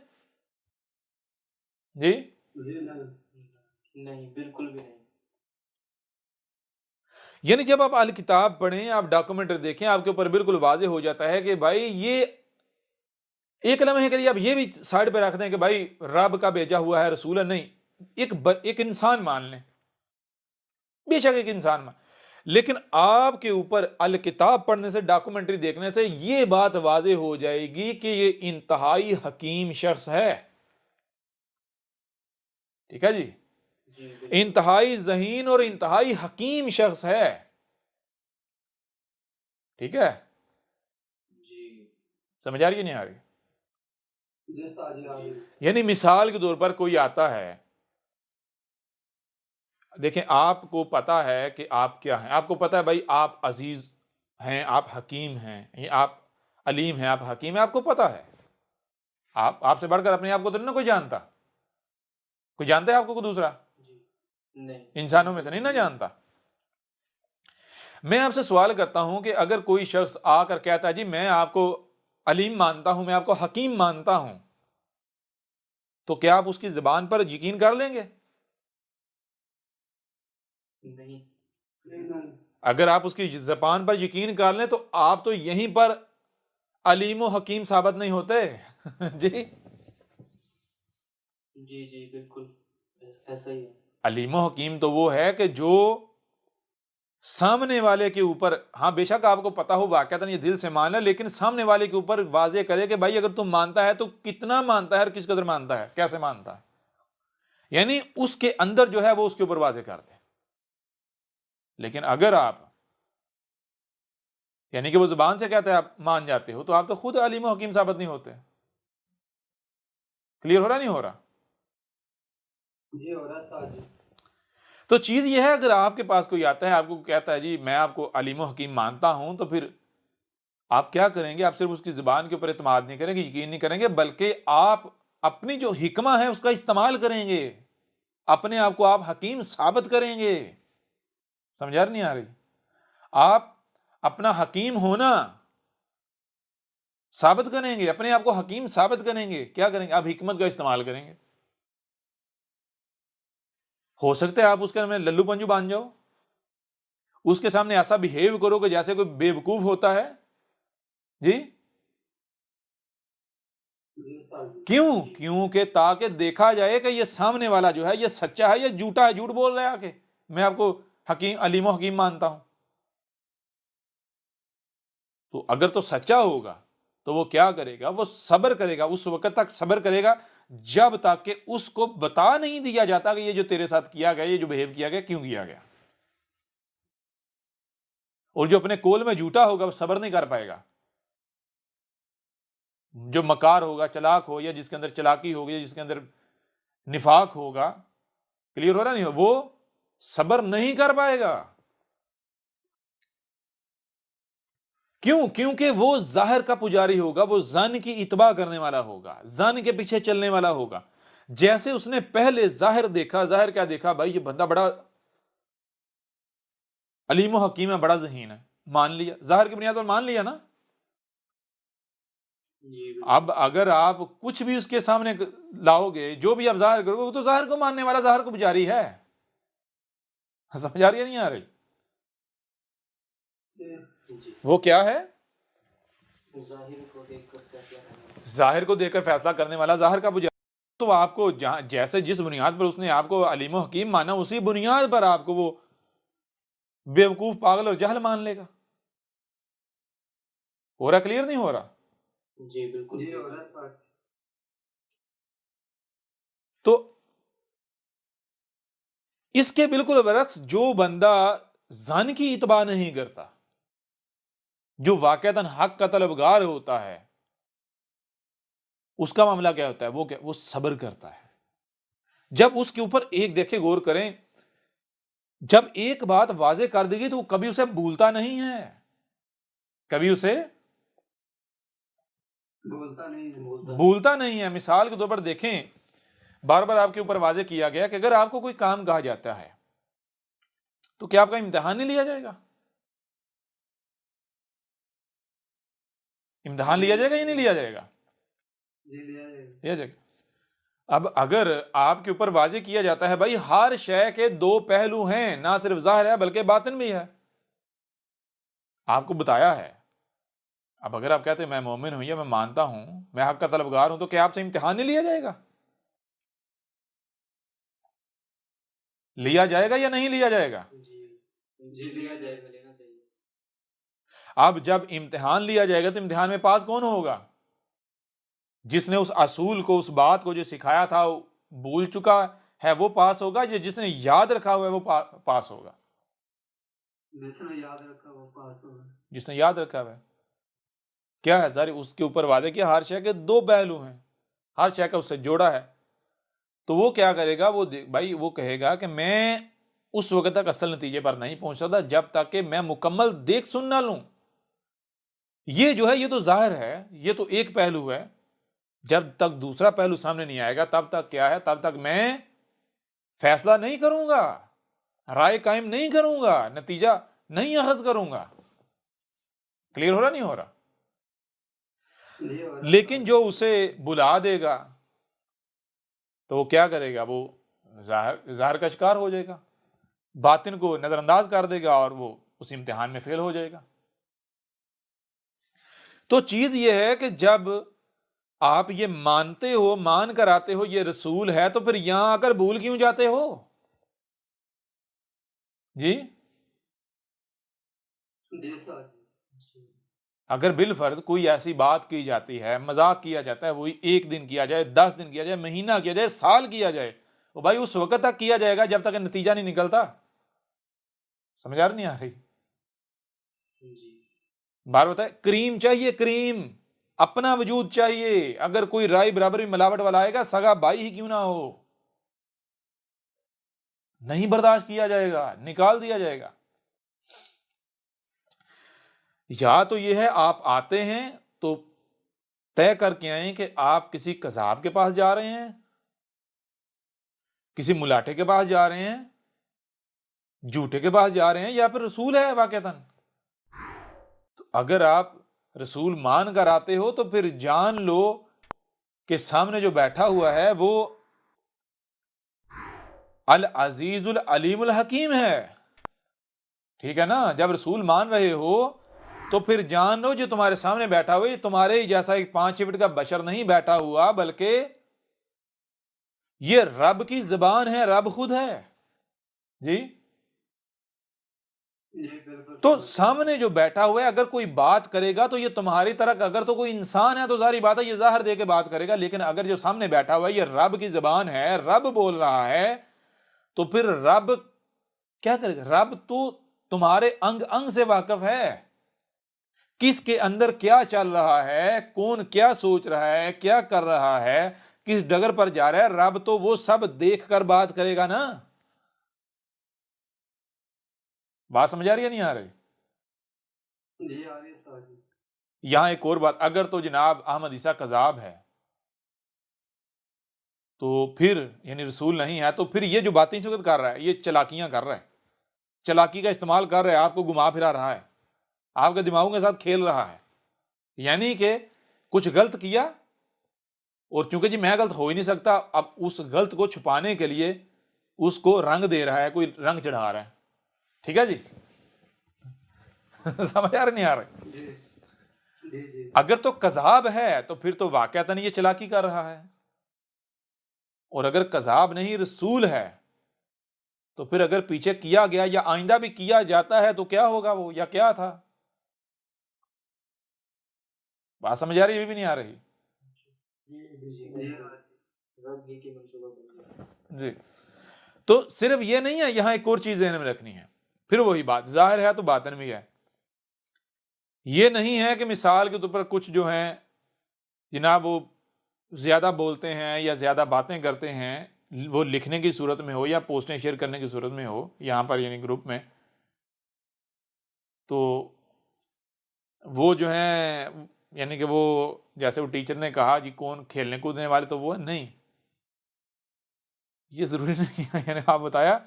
Speaker 1: جی
Speaker 2: نہیں بالکل بھی نہیں.
Speaker 1: یعنی جب آپ الکتاب پڑھیں، آپ ڈاکومنٹری دیکھیں، آپ کے اوپر بالکل واضح ہو جاتا ہے کہ بھائی یہ ایک لمحے کے لیے آپ یہ بھی سائڈ پہ رکھ دیں کہ بھائی رب کا بھیجا ہوا ہے، رسول ہے، نہیں، ایک انسان مان لیں، بے شک ایک انسان مان، لیکن آپ کے اوپر الکتاب پڑھنے سے، ڈاکومنٹری دیکھنے سے یہ بات واضح ہو جائے گی کہ یہ انتہائی حکیم شخص ہے. ٹھیک ہے جی.
Speaker 2: جی بالکل.
Speaker 1: انتہائی ذہین اور انتہائی حکیم شخص ہے. ٹھیک ہے.
Speaker 2: جی
Speaker 1: سمجھ آ رہی ہے نہیں آ رہی؟ یعنی مثال کے طور پر کوئی آتا ہے، دیکھیں آپ کو پتا ہے کہ آپ کیا ہیں، آپ کو پتا ہے بھائی آپ عزیز ہیں، آپ حکیم ہیں، آپ علیم ہیں، آپ حکیم ہیں، آپ کو پتا ہے. آپ سے بڑھ کر اپنے آپ کو تو نہیں کوئی جانتا. کوئی جانتا ہے آپ کو کوئی دوسرا؟
Speaker 2: جی نہیں.
Speaker 1: انسانوں میں سے نہیں نہ جانتا. میں آپ سے سوال کرتا ہوں کہ اگر کوئی شخص آ کر کہتا ہے جی میں آپ کو علیم مانتا ہوں، میں آپ کو حکیم مانتا ہوں، تو کیا آپ اس کی زبان پر یقین کر لیں گے؟
Speaker 2: نہیں.
Speaker 1: اگر آپ اس کی زبان پر یقین کر لیں تو آپ تو یہیں پر علیم و حکیم ثابت نہیں ہوتے. جی
Speaker 2: جی جی بالکل ایسا ہی ہے.
Speaker 1: علیم و حکیم تو وہ ہے کہ جو سامنے والے کے اوپر، ہاں بے شک آپ کو پتا ہو واقعتاً یہ دل سے مانا، لیکن سامنے والے کے اوپر واضح کرے کہ بھائی اگر تم مانتا ہے تو کتنا مانتا ہے اور کس قدر مانتا ہے، کیسے مانتا ہے، یعنی اس کے اندر جو ہے وہ اس کے اوپر واضح کر دے. لیکن اگر آپ یعنی کہ وہ زبان سے کہتے ہیں آپ مان جاتے ہو، تو آپ تو خود علیم و حکیم ثابت نہیں ہوتے. کلیئر ہو رہا نہیں ہو رہا؟
Speaker 2: جی ہو رہا ہے.
Speaker 1: تو چیز یہ ہے اگر آپ کے پاس کوئی آتا ہے آپ کو کہتا ہے جی میں آپ کو علیم و حکیم مانتا ہوں، تو پھر آپ کیا کریں گے؟ آپ صرف اس کی زبان کے اوپر اعتماد نہیں کریں گے، یقین نہیں کریں گے، بلکہ آپ اپنی جو حکمہ ہے اس کا استعمال کریں گے، اپنے آپ کو آپ حکیم ثابت کریں گے. سمجھ نہیں آ رہی؟ آپ اپنا حکیم ہونا ثابت کریں گے، اپنے آپ کو حکیم ثابت کریں گے. کیا کریں گے؟ آپ حکمت کا استعمال کریں گے. ہو سکتا ہے آپ اس کے میں للو پنجو بان جاؤ، اس کے سامنے ایسا بہیو کرو کہ جیسے کوئی بے وقوف ہوتا ہے، جی
Speaker 2: جی استاد جی
Speaker 1: کیوں؟
Speaker 2: جی
Speaker 1: کیونکہ تاکہ دیکھا جائے کہ یہ سامنے والا جو ہے یہ سچا ہے یا جھوٹا ہے، جھوٹ بول رہا ہے آ کے میں آپ کو حکیم علیم و حکیم مانتا ہوں. تو اگر تو سچا ہوگا تو وہ کیا کرے گا؟ وہ صبر کرے گا، اس وقت تک صبر کرے گا جب تک کہ اس کو بتا نہیں دیا جاتا کہ یہ جو تیرے ساتھ کیا گیا، یہ جو بہیو کیا گیا، کیوں کیا گیا. اور جو اپنے کول میں جھوٹا ہوگا وہ صبر نہیں کر پائے گا. جو مکار ہوگا، چلاک ہو، یا جس کے اندر چلاکی ہوگی، یا جس کے اندر نفاق ہوگا، کلیئر ہو رہا نہیں، وہ صبر نہیں کر پائے گا. کیوں؟ کیونکہ وہ ظاہر کا پجاری ہوگا، وہ ظن کی اتباع کرنے والا ہوگا، ظن کے پیچھے چلنے والا ہوگا. جیسے اس نے پہلے ظاہر دیکھا، ظاہر کیا دیکھا؟ بھائی یہ بندہ بڑا علیم و حکیم ہے، بڑا ذہین ہے، مان لیا، ظاہر کی بنیاد پر مان لیا نا.
Speaker 2: جی
Speaker 1: اب
Speaker 2: بالکل
Speaker 1: اگر آپ کچھ بھی اس کے سامنے لاؤ گے، جو بھی آپ ظاہر کرو گے، وہ تو ظاہر کو ماننے والا، ظاہر کو پجاری ہے. سمجھ آ رہی ہے نہیں آ رہی؟
Speaker 2: جی
Speaker 1: وہ کیا ہے؟
Speaker 2: ظاہر کو دیکھ کر فیصلہ کرنا.
Speaker 1: ظاہر کو دیکھ کر فیصلہ کرنے والا، ظاہر کا پجاری. تو آپ کو جیسے جس بنیاد پر اس نے آپ کو علیم و حکیم مانا، اسی بنیاد پر آپ کو وہ بیوقوف، پاگل اور جہل مان لے گا. ہو رہا کلیئر نہیں ہو رہا؟
Speaker 2: جی بالکل جی اور استاد
Speaker 1: تو اس کے بالکل برعکس جو بندہ ظن کی اتباع نہیں کرتا، جو واقعتاً حق کا طلبگار ہوتا ہے، اس کا معاملہ کیا ہوتا ہے؟ وہ صبر کرتا ہے. جب اس کے اوپر ایک دیکھے، غور کریں، جب ایک بات واضح کر دے گی تو وہ کبھی اسے بھولتا نہیں ہے، کبھی اسے بھولتا نہیں ہے. مثال کے طور پر دیکھیں، بار بار آپ کے اوپر واضح کیا گیا کہ اگر آپ کو کوئی کام کہا جاتا ہے تو کیا آپ کا امتحان نہیں لیا جائے گا؟ امتحان لیا جائے گا یا نہیں لیا جائے گا؟ لیا جائے گا. اب اگر آپ کے اوپر واضح کیا جاتا ہے بھائی ہر شے کے دو پہلو ہیں، نہ صرف ظاہر ہے بلکہ باطن بھی ہے، آپ کو بتایا ہے. اب اگر آپ کہتے ہیں میں مومن ہوں یا میں مانتا ہوں، میں حق کا طلبگار ہوں، تو کیا آپ سے امتحان نہیں لیا جائے گا؟ لیا جائے گا یا نہیں لیا جائے گا؟
Speaker 2: جی جی لیا جائے گا، لینا چاہیے.
Speaker 1: اب جب امتحان لیا جائے گا تو امتحان میں پاس کون ہوگا؟ جس نے اس اصول کو، اس بات کو جو سکھایا تھا وہ بھول چکا ہے، وہ پاس ہوگا، یا جس نے یاد رکھا ہوا ہے وہ پاس ہوگا؟
Speaker 2: جس نے یاد رکھا وہ پاس ہوگا.
Speaker 1: جس نے یاد رکھا ہوا ہے. کیا ہے ظاہر اس کے اوپر واضح کیا ہر شے کے دو پہلو ہیں، ہر شے کا اس سے جوڑا ہے. تو وہ کیا کرے گا؟ بھائی وہ کہے گا کہ میں اس وقت تک اصل نتیجے پر نہیں پہنچ سکتا جب تک کہ میں مکمل دیکھ سن نہ لوں. یہ جو ہے یہ تو ظاہر ہے، یہ تو ایک پہلو ہے. جب تک دوسرا پہلو سامنے نہیں آئے گا تب تک کیا ہے؟ تب تک میں فیصلہ نہیں کروں گا، رائے قائم نہیں کروں گا، نتیجہ نہیں اخذ کروں گا. کلیئر ہو رہا نہیں ہو رہا؟ لیکن جو اسے بلا دے گا تو وہ کیا کرے گا؟ وہ ظاہر کا شکار ہو جائے گا، باطن کو نظر انداز کر دے گا اور وہ اس امتحان میں فیل ہو جائے گا. تو چیز یہ ہے کہ جب آپ یہ مانتے ہو، مان کر آتے ہو یہ رسول ہے، تو پھر یہاں آ کر بھول کیوں جاتے ہو؟ جی اگر بالفرض کوئی ایسی بات کی جاتی ہے، مذاق کیا جاتا ہے، وہی 1 دن کیا جائے، 10 دن کیا جائے، مہینہ کیا جائے، سال کیا جائے، وہ بھائی اس وقت تک کیا جائے گا جب تک نتیجہ نہیں نکلتا. سمجھ آ رہی نہیں آ رہی؟ بار بتائے، کریم چاہیے، کریم اپنا وجود چاہیے. اگر کوئی رائے برابری ملاوٹ والا آئے گا، سگا بھائی ہی کیوں نہ ہو، نہیں برداشت کیا جائے گا، نکال دیا جائے گا. یا تو یہ ہے آپ آتے ہیں تو طے کر کے آئیں کہ آپ کسی قذاب کے پاس جا رہے ہیں، کسی ملاٹے کے پاس جا رہے ہیں، جھوٹے کے پاس جا رہے ہیں، یا پھر رسول ہے واقعتاً. تو اگر آپ رسول مان کر آتے ہو تو پھر جان لو کہ سامنے جو بیٹھا ہوا ہے وہ العزیز العلیم الحکیم ہے. ٹھیک ہے نا؟ جب رسول مان رہے ہو تو پھر جان لو جو تمہارے سامنے بیٹھا ہوا یہ تمہارے ہی جیسا ایک 5 فٹ کا بشر نہیں بیٹھا ہوا، بلکہ یہ رب کی زبان ہے، رب خود ہے جی۔ تو سامنے جو بیٹھا ہوا ہے اگر کوئی بات کرے گا تو یہ تمہاری طرح، اگر تو کوئی انسان ہے تو ظاہری بات ہے یہ ظاہر دے کے بات کرے گا، لیکن اگر جو سامنے بیٹھا ہوا ہے یہ رب کی زبان ہے، رب بول رہا ہے، تو پھر رب کیا کرے گا؟ رب تو تمہارے انگ انگ سے واقف ہے، کس کے اندر کیا چل رہا ہے، کون کیا سوچ رہا ہے، کیا کر رہا ہے، کس ڈگر پر جا رہا ہے، رب تو وہ سب دیکھ کر بات کرے گا نا۔ بات سمجھ آ رہی ہے نہیں آ رہی؟
Speaker 2: جی آ رہی ہے۔
Speaker 1: یہاں ایک اور بات، اگر تو جناب احمد عیسیٰ کذاب ہے تو پھر یعنی رسول نہیں ہے، تو پھر یہ جو باتیں اس وقت کر رہا ہے یہ چلاکیاں کر رہا ہے، چلاکی کا استعمال کر رہا ہے، آپ کو گھما پھرا رہا ہے، آپ کے دماغوں کے ساتھ کھیل رہا ہے، یعنی کہ کچھ غلط کیا اور چونکہ جی میں غلط ہو ہی نہیں سکتا، اب اس غلط کو چھپانے کے لیے اس کو رنگ دے رہا ہے، کوئی رنگ چڑھا رہا ہے، ٹھیک ہے جی؟ سمجھ آ رہا نہیں آ رہا؟
Speaker 2: جی
Speaker 1: اگر تو کذاب ہے تو پھر تو واقعتاً یہ چلاکی کر رہا ہے، اور اگر کذاب نہیں رسول ہے تو پھر اگر پیچھے کیا گیا یا آئندہ بھی کیا جاتا ہے تو کیا ہوگا وہ، یا کیا تھا؟ بات سمجھ آ رہی ہے بھی نہیں آ رہی؟ جی تو صرف یہ نہیں ہے، یہاں ایک اور چیز ذہن میں رکھنی ہے، پھر وہی بات ظاہر ہے تو باطن بھی ہے۔ یہ نہیں ہے کہ مثال کے طور پر کچھ جو ہیں جناب وہ زیادہ بولتے ہیں یا زیادہ باتیں کرتے ہیں، وہ لکھنے کی صورت میں ہو یا پوسٹیں شیئر کرنے کی صورت میں ہو یہاں پر یعنی گروپ میں، تو وہ جو ہیں یعنی کہ وہ جیسے وہ ٹیچر نے کہا جی کون کھیلنے کودنے والے، تو وہ نہیں، یہ ضروری نہیں ہے، یعنی آپ بتایا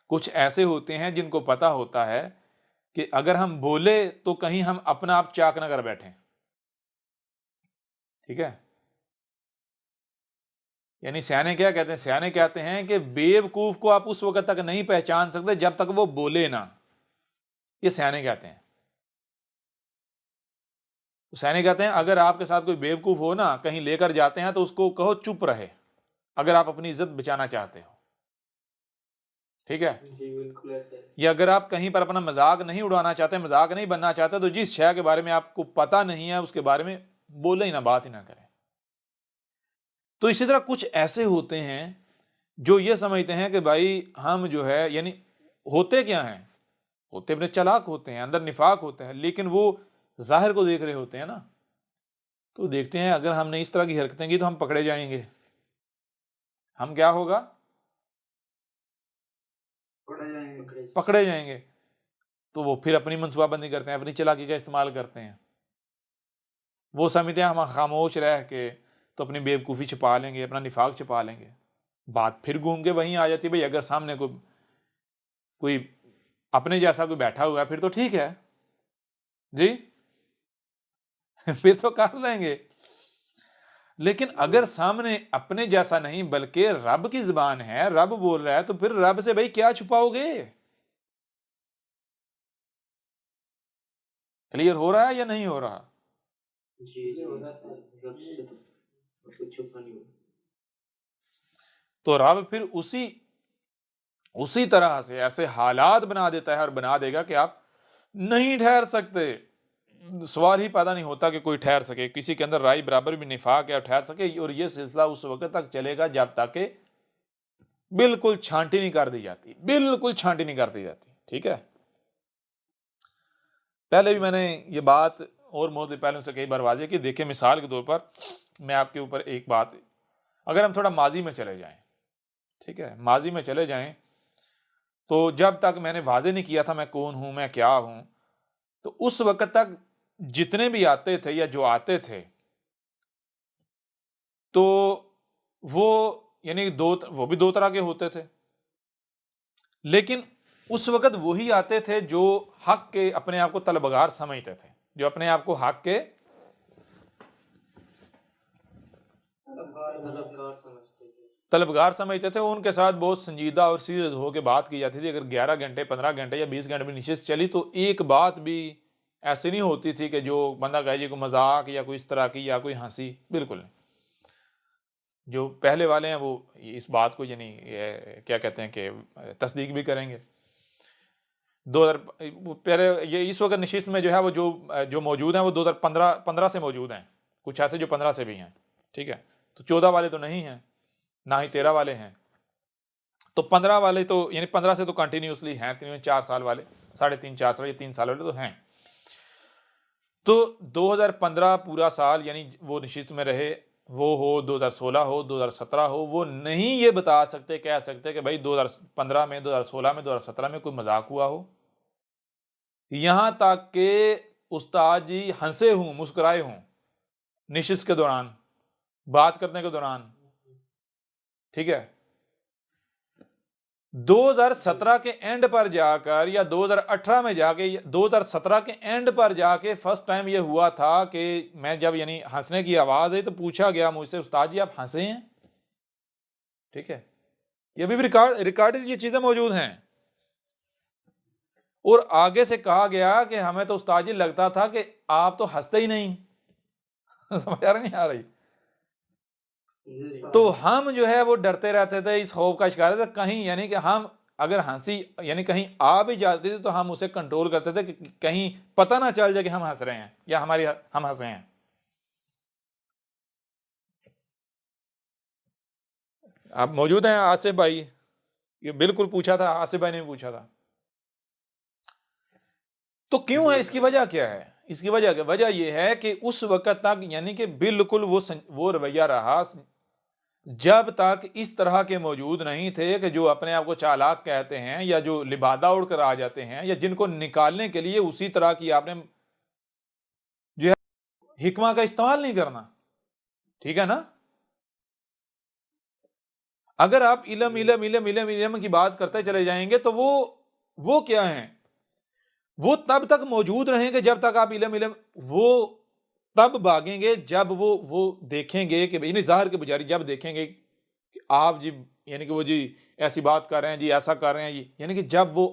Speaker 1: کچھ ایسے ہوتے ہیں جن کو پتا ہوتا ہے کہ اگر ہم بولے تو کہیں ہم اپنا آپ چاک نہ کر بیٹھیں، ٹھیک ہے؟ یعنی سیانے کیا کہتے ہیں؟ سیانے کہتے ہیں کہ بیوقوف کو آپ اس وقت تک نہیں پہچان سکتے جب تک وہ بولے نہ، یہ سیانے کہتے ہیں۔ سیانے کہتے ہیں اگر آپ کے ساتھ کوئی بیوقوف ہو نا، کہیں لے کر جاتے ہیں تو اس کو کہو چپ رہے، اگر آپ اپنی عزت بچانا چاہتے ہو، ٹھیک ہے؟
Speaker 2: جی بالکل ایسے۔
Speaker 1: یا اگر آپ کہیں پر اپنا مذاق نہیں اڑانا چاہتے، مذاق نہیں بننا چاہتے، تو جس شے کے بارے میں آپ کو پتہ نہیں ہے اس کے بارے میں بولے ہی نہ، بات ہی نہ کریں۔ تو اسی طرح کچھ ایسے ہوتے ہیں جو یہ سمجھتے ہیں کہ بھائی ہم جو ہے یعنی ہوتے کیا ہیں، ہوتے اپنے چلاک ہوتے ہیں، اندر نفاق ہوتے ہیں، لیکن وہ ظاہر کو دیکھ رہے ہوتے ہیں نا، تو دیکھتے ہیں اگر ہم نے اس طرح کی حرکتیں کی تو ہم پکڑے جائیں گے، ہم کیا ہوگا؟ پکڑے جائیں گے، تو وہ پھر اپنی منصوبہ بندی کرتے ہیں، اپنی چلاکی کا استعمال کرتے ہیں، وہ سمجھتے ہیں ہم خاموش رہ کے تو اپنی بیوقوفی چھپا لیں گے، اپنا نفاق چھپا لیں گے، بات پھر گھوم کے وہیں آ جاتی ہے، بھئی اگر سامنے کوئی اپنے جیسا کوئی بیٹھا ہوا ہے پھر تو ٹھیک ہے جی، پھر تو کر لیں گے، لیکن اگر سامنے اپنے جیسا نہیں بلکہ رب کی زبان ہے، رب بول رہا ہے، تو پھر رب سے بھائی کیا چھپاؤ گے؟ کلیئر ہو رہا ہے یا نہیں ہو رہا؟
Speaker 2: جی رب سے تو کچھ چھپا نہیں ہو۔
Speaker 1: تو رب پھر اسی طرح سے ایسے حالات بنا دیتا ہے اور بنا دے گا کہ آپ نہیں ٹھہر سکتے، سوال ہی پیدا نہیں ہوتا کہ کوئی ٹھہر سکے، کسی کے اندر رائے برابر بھی نفاق ہے اور ٹھہر سکے، اور یہ سلسلہ اس وقت تک چلے گا جب تک کہ بالکل چھانٹی نہیں کر دی جاتی، بالکل چھانٹی نہیں کر دی جاتی، ٹھیک ہے؟ پہلے بھی میں نے یہ بات اور موضوع پہلے سے کئی بار واضح کی، دیکھیں مثال کے طور پر میں آپ کے اوپر ایک بات، اگر ہم تھوڑا ماضی میں چلے جائیں، ٹھیک ہے، ماضی میں چلے جائیں تو جب تک میں نے واضح نہیں کیا تھا میں کون ہوں، میں کیا ہوں، تو اس وقت تک جتنے بھی آتے تھے یا جو آتے تھے تو وہ یعنی وہ بھی دو طرح کے ہوتے تھے، لیکن اس وقت وہی آتے تھے جو حق کے اپنے آپ کو طلبگار سمجھتے تھے، جو اپنے آپ کو حق کے طلبگار سمجھتے تھے، ان کے ساتھ بہت سنجیدہ اور سیریس ہو کے بات کی جاتی تھی۔ اگر 11 گھنٹے 15 گھنٹے یا 20 گھنٹے بھی نشست چلی تو ایک بات بھی ایسی نہیں ہوتی تھی کہ جو بندہ کہے جی کوئی مذاق یا کوئی اس طرح کی یا کوئی ہنسی، بالکل نہیں۔ جو پہلے والے ہیں وہ اس بات کو یعنی کیا کہتے ہیں کہ تصدیق بھی کریں گے۔ 2000 پہلے یہ اس وقت نشست میں جو ہے وہ جو موجود ہیں وہ 2015 سے موجود ہیں، کچھ ایسے جو 15 سے بھی ہیں، ٹھیک ہے، تو 14 والے تو نہیں ہیں، نہ ہی 13 والے ہیں، تو 15 والے تو یعنی 15 سے تو کنٹینیوسلی ہیں، 4 سال والے، 3.5 4 سال یا 3 سال والے تو ہیں۔ تو 2015 پورا سال یعنی وہ نشست میں رہے، وہ ہو 2016 ہو 2017 ہو، وہ نہیں یہ بتا سکتے کہہ سکتے کہ بھائی 2015 میں 2016 میں 2017 میں کوئی مذاق ہوا ہو، یہاں تک کہ استاد جی ہنسے ہوں، مسکرائے ہوں نشست کے دوران، بات کرنے کے دوران، ٹھیک ہے۔ 2017 کے اینڈ پر جا کر یا 2018 میں جا کے 2017 کے اینڈ پر جا کے فرسٹ ٹائم یہ ہوا تھا کہ میں جب یعنی ہنسنے کی آواز آئی تو پوچھا گیا مجھ سے استاد جی آپ ہنسے ہیں، ٹھیک ہے، یہ ابھی بھی ریکارڈڈ یہ چیزیں موجود ہیں، اور آگے سے کہا گیا کہ ہمیں تو استاد جی لگتا تھا کہ آپ تو ہنستے ہی نہیں، سمجھ آ رہی نہیں آ رہی؟ تو ہم جو ہے وہ ڈرتے رہتے تھے، اس خوف کا شکار تھے کہیں یعنی کہ ہم اگر ہنسی یعنی کہیں آ بھی جاتی تھی تو ہم اسے کنٹرول کرتے تھے کہ کہیں پتہ نہ چل جائے کہ ہم ہنس رہے ہیں یا ہم ہنسے ہیں۔ آپ موجود ہیں آصف بھائی؟ یہ بالکل پوچھا تھا، آصف بھائی نے بھی پوچھا تھا۔ تو کیوں ہے، اس کی وجہ کیا ہے؟ اس کی وجہ یہ ہے کہ اس وقت تک یعنی کہ بالکل وہ رویہ رہا جب تک اس طرح کے موجود نہیں تھے کہ جو اپنے آپ کو چالاک کہتے ہیں یا جو لبادہ اڑ کر آ جاتے ہیں یا جن کو نکالنے کے لیے اسی طرح کی آپ نے جو ہے حکمہ کا استعمال نہیں کرنا، ٹھیک ہے نا۔ اگر آپ علم کی بات کرتے چلے جائیں گے تو وہ کیا ہیں، وہ تب تک موجود رہیں گے جب تک آپ علم وہ تب بھاگیں گے جب وہ دیکھیں گے کہ یعنی ظاہر کے پجاری جب دیکھیں گے کہ آپ جی یعنی کہ وہ جی ایسی بات کر رہے ہیں، جی ایسا کر رہے ہیں جی، یعنی کہ جب وہ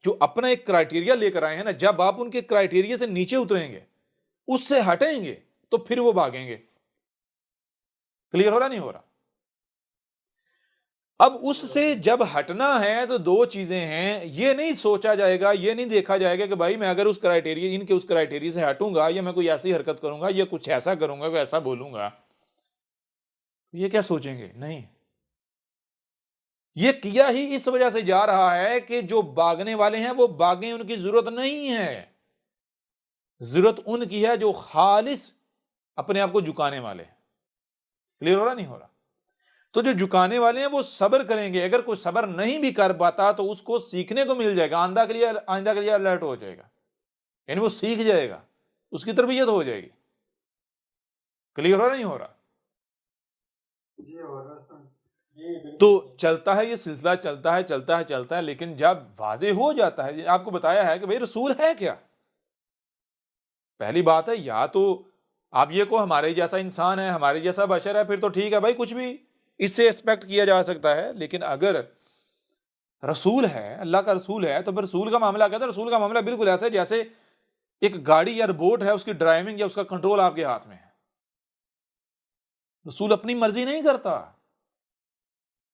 Speaker 1: جو اپنا ایک کرائٹیریا لے کر آئے ہیں نا، جب آپ ان کے کرائٹیریا سے نیچے اتریں گے، اس سے ہٹیں گے تو پھر وہ بھاگیں گے۔ کلیئر ہو رہا نہیں ہو رہا؟ اب اس سے جب ہٹنا ہے تو دو چیزیں ہیں، یہ نہیں سوچا جائے گا، یہ نہیں دیکھا جائے گا کہ بھائی میں اگر ان کے اس کرائٹیریا سے ہٹوں گا یا میں کوئی ایسی حرکت کروں گا یا کچھ ایسا کروں گا، کوئی ایسا بولوں گا، یہ کیا سوچیں گے؟ نہیں، یہ کیا ہی اس وجہ سے جا رہا ہے کہ جو بھاگنے والے ہیں وہ بھاگیں، ان کی ضرورت نہیں ہے، ضرورت ان کی ہے جو خالص اپنے آپ کو جھکانے والے ہیں۔ کلیئر ہو رہا نہیں ہو رہا؟ تو جو جھکانے والے ہیں وہ صبر کریں گے، اگر کوئی صبر نہیں بھی کر پاتا تو اس کو سیکھنے کو مل جائے گا، آئندہ کے لیے الرٹ ہو جائے گا، یعنی وہ سیکھ جائے گا، اس کی تربیت ہو جائے گی۔ کلیئر ہو رہا نہیں ہو رہا؟ تو چلتا ہے یہ سلسلہ، چلتا ہے، لیکن جب واضح ہو جاتا ہے، آپ کو بتایا ہے کہ بھئی رسول ہے کیا، پہلی بات ہے یا تو آپ یہ کو ہمارے جیسا انسان ہے، ہمارے جیسا بشر ہے، پھر تو ٹھیک ہے بھائی، کچھ بھی اس سے ایکسپیکٹ کیا جا سکتا ہے، لیکن اگر رسول ہے، اللہ کا رسول ہے، تو پھر رسول کا معاملہ کہتا ہے، رسول کا معاملہ بالکل ایسا ہے جیسے ایک گاڑی یا بوٹ ہے، اس کی ڈرائیونگ یا اس کا کنٹرول آپ کے ہاتھ میں ہے۔ رسول اپنی مرضی نہیں کرتا،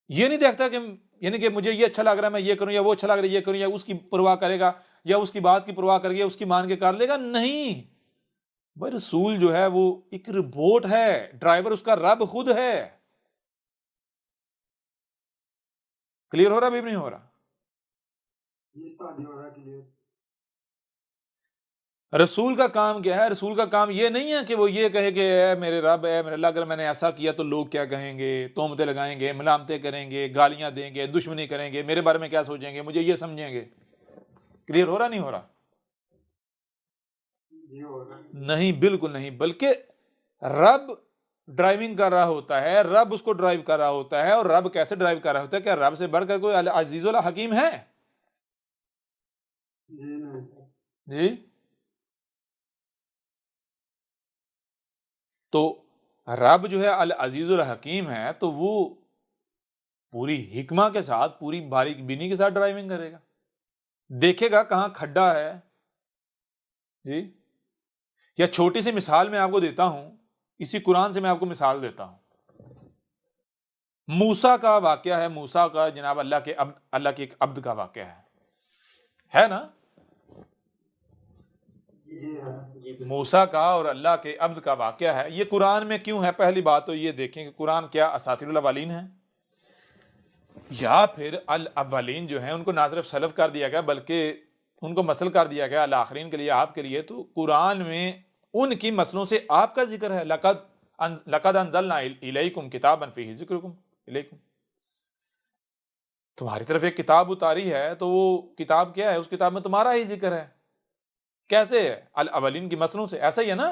Speaker 1: یہ نہیں دیکھتا کہ یعنی کہ مجھے یہ اچھا لگ رہا ہے میں یہ کروں، یا وہ اچھا لگ رہا ہے یہ کروں، یا اس کی پرواہ کرے گا یا اس کی بات کی پرواہ کرے گا، اس کی مان کے کر لے گا، نہیں بھائی، رسول جو ہے وہ ایک روبوٹ ہے، ڈرائیور اس کا رب خود ہے۔ کلیئر ہو رہا بھی نہیں ہو رہا؟ رسول کا کام کیا ہے؟ رسول کا کام یہ نہیں ہے کہ وہ یہ کہے کہ اے میرے رب، اے میرے اللہ، اگر میں نے ایسا کیا تو لوگ کیا کہیں گے، تہمتیں لگائیں گے، ملامتیں کریں گے، گالیاں دیں گے، دشمنی کریں گے، میرے بارے میں کیا سوچیں گے، مجھے یہ سمجھیں گے۔ کلیئر ہو رہا نہیں ہو رہا؟ نہیں، بالکل نہیں، بلکہ رب ڈرائیونگ کر رہا ہوتا ہے، رب اس کو ڈرائیو کر رہا ہوتا ہے، اور رب کیسے ڈرائیو کر رہا ہوتا ہے؟ کیا رب سے بڑھ کر کوئی عزیز الحکیم ہے؟ جی، تو رب جو ہے العزیز الحکیم ہے، تو وہ پوری حکمہ کے ساتھ، پوری باریک بینی کے ساتھ ڈرائیونگ کرے گا، دیکھے گا کہاں کھڈا ہے، جی یا چھوٹی سی مثال میں آپ کو دیتا ہوں، اسی قرآن سے میں آپ کو مثال دیتا ہوں۔ موسیٰ کا واقعہ ہے، موسیٰ کا جناب اللہ کے ایک عبد کا واقعہ ہے نا؟ موسیٰ کا اور اللہ کے عبد کا واقعہ ہے۔ یہ قرآن میں کیوں ہے؟ پہلی بات تو یہ دیکھیں کہ قرآن کیا اساطیر الاولین ہے، یا پھر الاولین جو ہیں ان کو نہ صرف سلف کر دیا گیا بلکہ ان کو مثل کر دیا گیا الاخرین کے لیے، آپ کے لیے۔ تو قرآن میں ان کی مثلوں سے آپ کا ذکر ہے۔ لقد انزلنا الیکم کتابا فیہ ذکرکم الیکم، تمہاری طرف ایک کتاب اتاری ہے، تو وہ کتاب کیا ہے؟ اس کتاب میں تمہارا ہی ذکر ہے۔ کیسے ہے؟ الاولین کی مثلوں سے، ایسا ہی ہے نا؟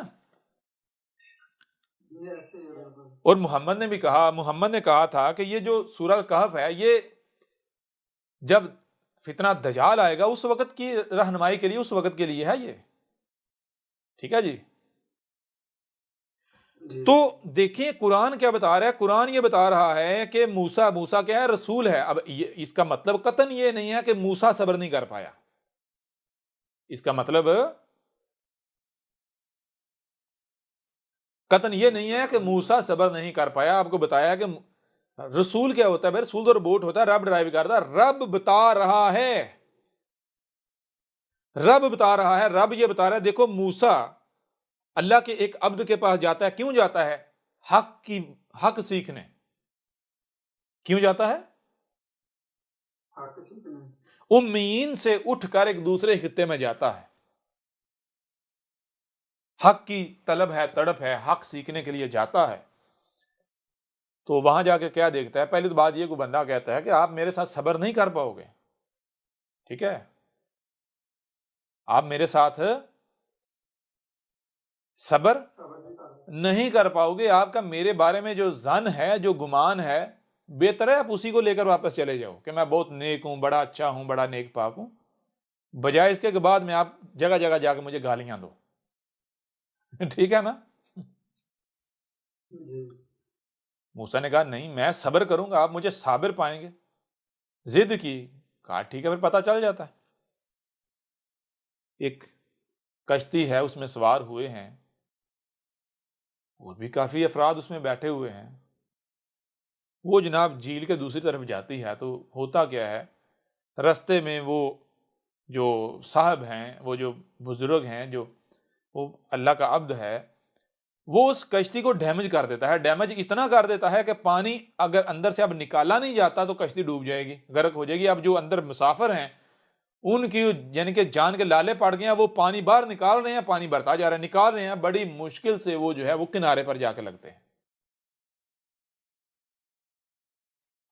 Speaker 1: اور محمد نے بھی کہا، محمد نے کہا تھا کہ یہ جو سورہ کہف ہے، یہ جب فتنہ دجال آئے گا اس وقت کی رہنمائی کے لیے، اس وقت کے لیے ہے یہ، ٹھیک ہے جی؟ تو دیکھیں قرآن کیا بتا رہا ہے، قرآن یہ بتا رہا ہے کہ موسیٰ کیا ہے؟ رسول ہے۔ اب اس کا مطلب قطعاً یہ نہیں ہے کہ موسیٰ صبر نہیں کر پایا، اس کا مطلب قطعاً یہ نہیں ہے کہ موسیٰ صبر نہیں کر پایا۔ آپ کو بتایا کہ رسول کیا ہوتا ہے بھائی؟ رسول تو روبوٹ ہوتا ہے، رب ڈرائیو کرتا ہے، رب بتا رہا ہے، رب یہ بتا رہا ہے۔ دیکھو موسیٰ اللہ کے ایک عبد کے پاس جاتا ہے، کیوں جاتا ہے؟ حق سیکھنے۔ کیوں جاتا ہے؟ امیین سے اٹھ کر ایک دوسرے خطے میں جاتا ہے، حق کی طلب ہے، تڑپ ہے، حق سیکھنے کے لیے جاتا ہے۔ تو وہاں جا کے کیا دیکھتا ہے؟ پہلی تو بات یہ کہ بندہ کہتا ہے کہ آپ میرے ساتھ صبر نہیں کر پاؤ گے، ٹھیک ہے؟ آپ میرے ساتھ صبر نہیں کر پاؤ گے، آپ کا میرے بارے میں جو ظن ہے، جو گمان ہے، بہتر ہے آپ اسی کو لے کر واپس چلے جاؤ کہ میں بہت نیک ہوں، بڑا اچھا ہوں، بڑا نیک پاک ہوں، بجائے اس کے بعد میں آپ جگہ جگہ جا کے مجھے گالیاں دو، ٹھیک ہے نا؟ موسیٰ نے کہا نہیں، میں صبر کروں گا، آپ مجھے صابر پائیں گے۔ ضد کی، کہا ٹھیک ہے، پھر پتہ چل جاتا ہے۔ ایک کشتی ہے، اس میں سوار ہوئے ہیں، اور بھی کافی افراد اس میں بیٹھے ہوئے ہیں۔ وہ جناب جھیل کے دوسری طرف جاتی ہے، تو ہوتا کیا ہے، رستے میں وہ جو صاحب ہیں، وہ جو بزرگ ہیں، جو وہ اللہ کا عبد ہے، وہ اس کشتی کو ڈیمیج کر دیتا ہے۔ ڈیمیج اتنا کر دیتا ہے کہ پانی اگر اندر سے اب نکالا نہیں جاتا تو کشتی ڈوب جائے گی، غرق ہو جائے گی۔ اب جو اندر مسافر ہیں ان کی یعنی کہ جان کے لالے پڑ گئے ہیں، وہ پانی باہر نکال رہے ہیں، پانی بڑھتا جا رہا ہے، نکال رہے ہیں، بڑی مشکل سے وہ جو ہے وہ کنارے پر جا کے لگتے ہیں۔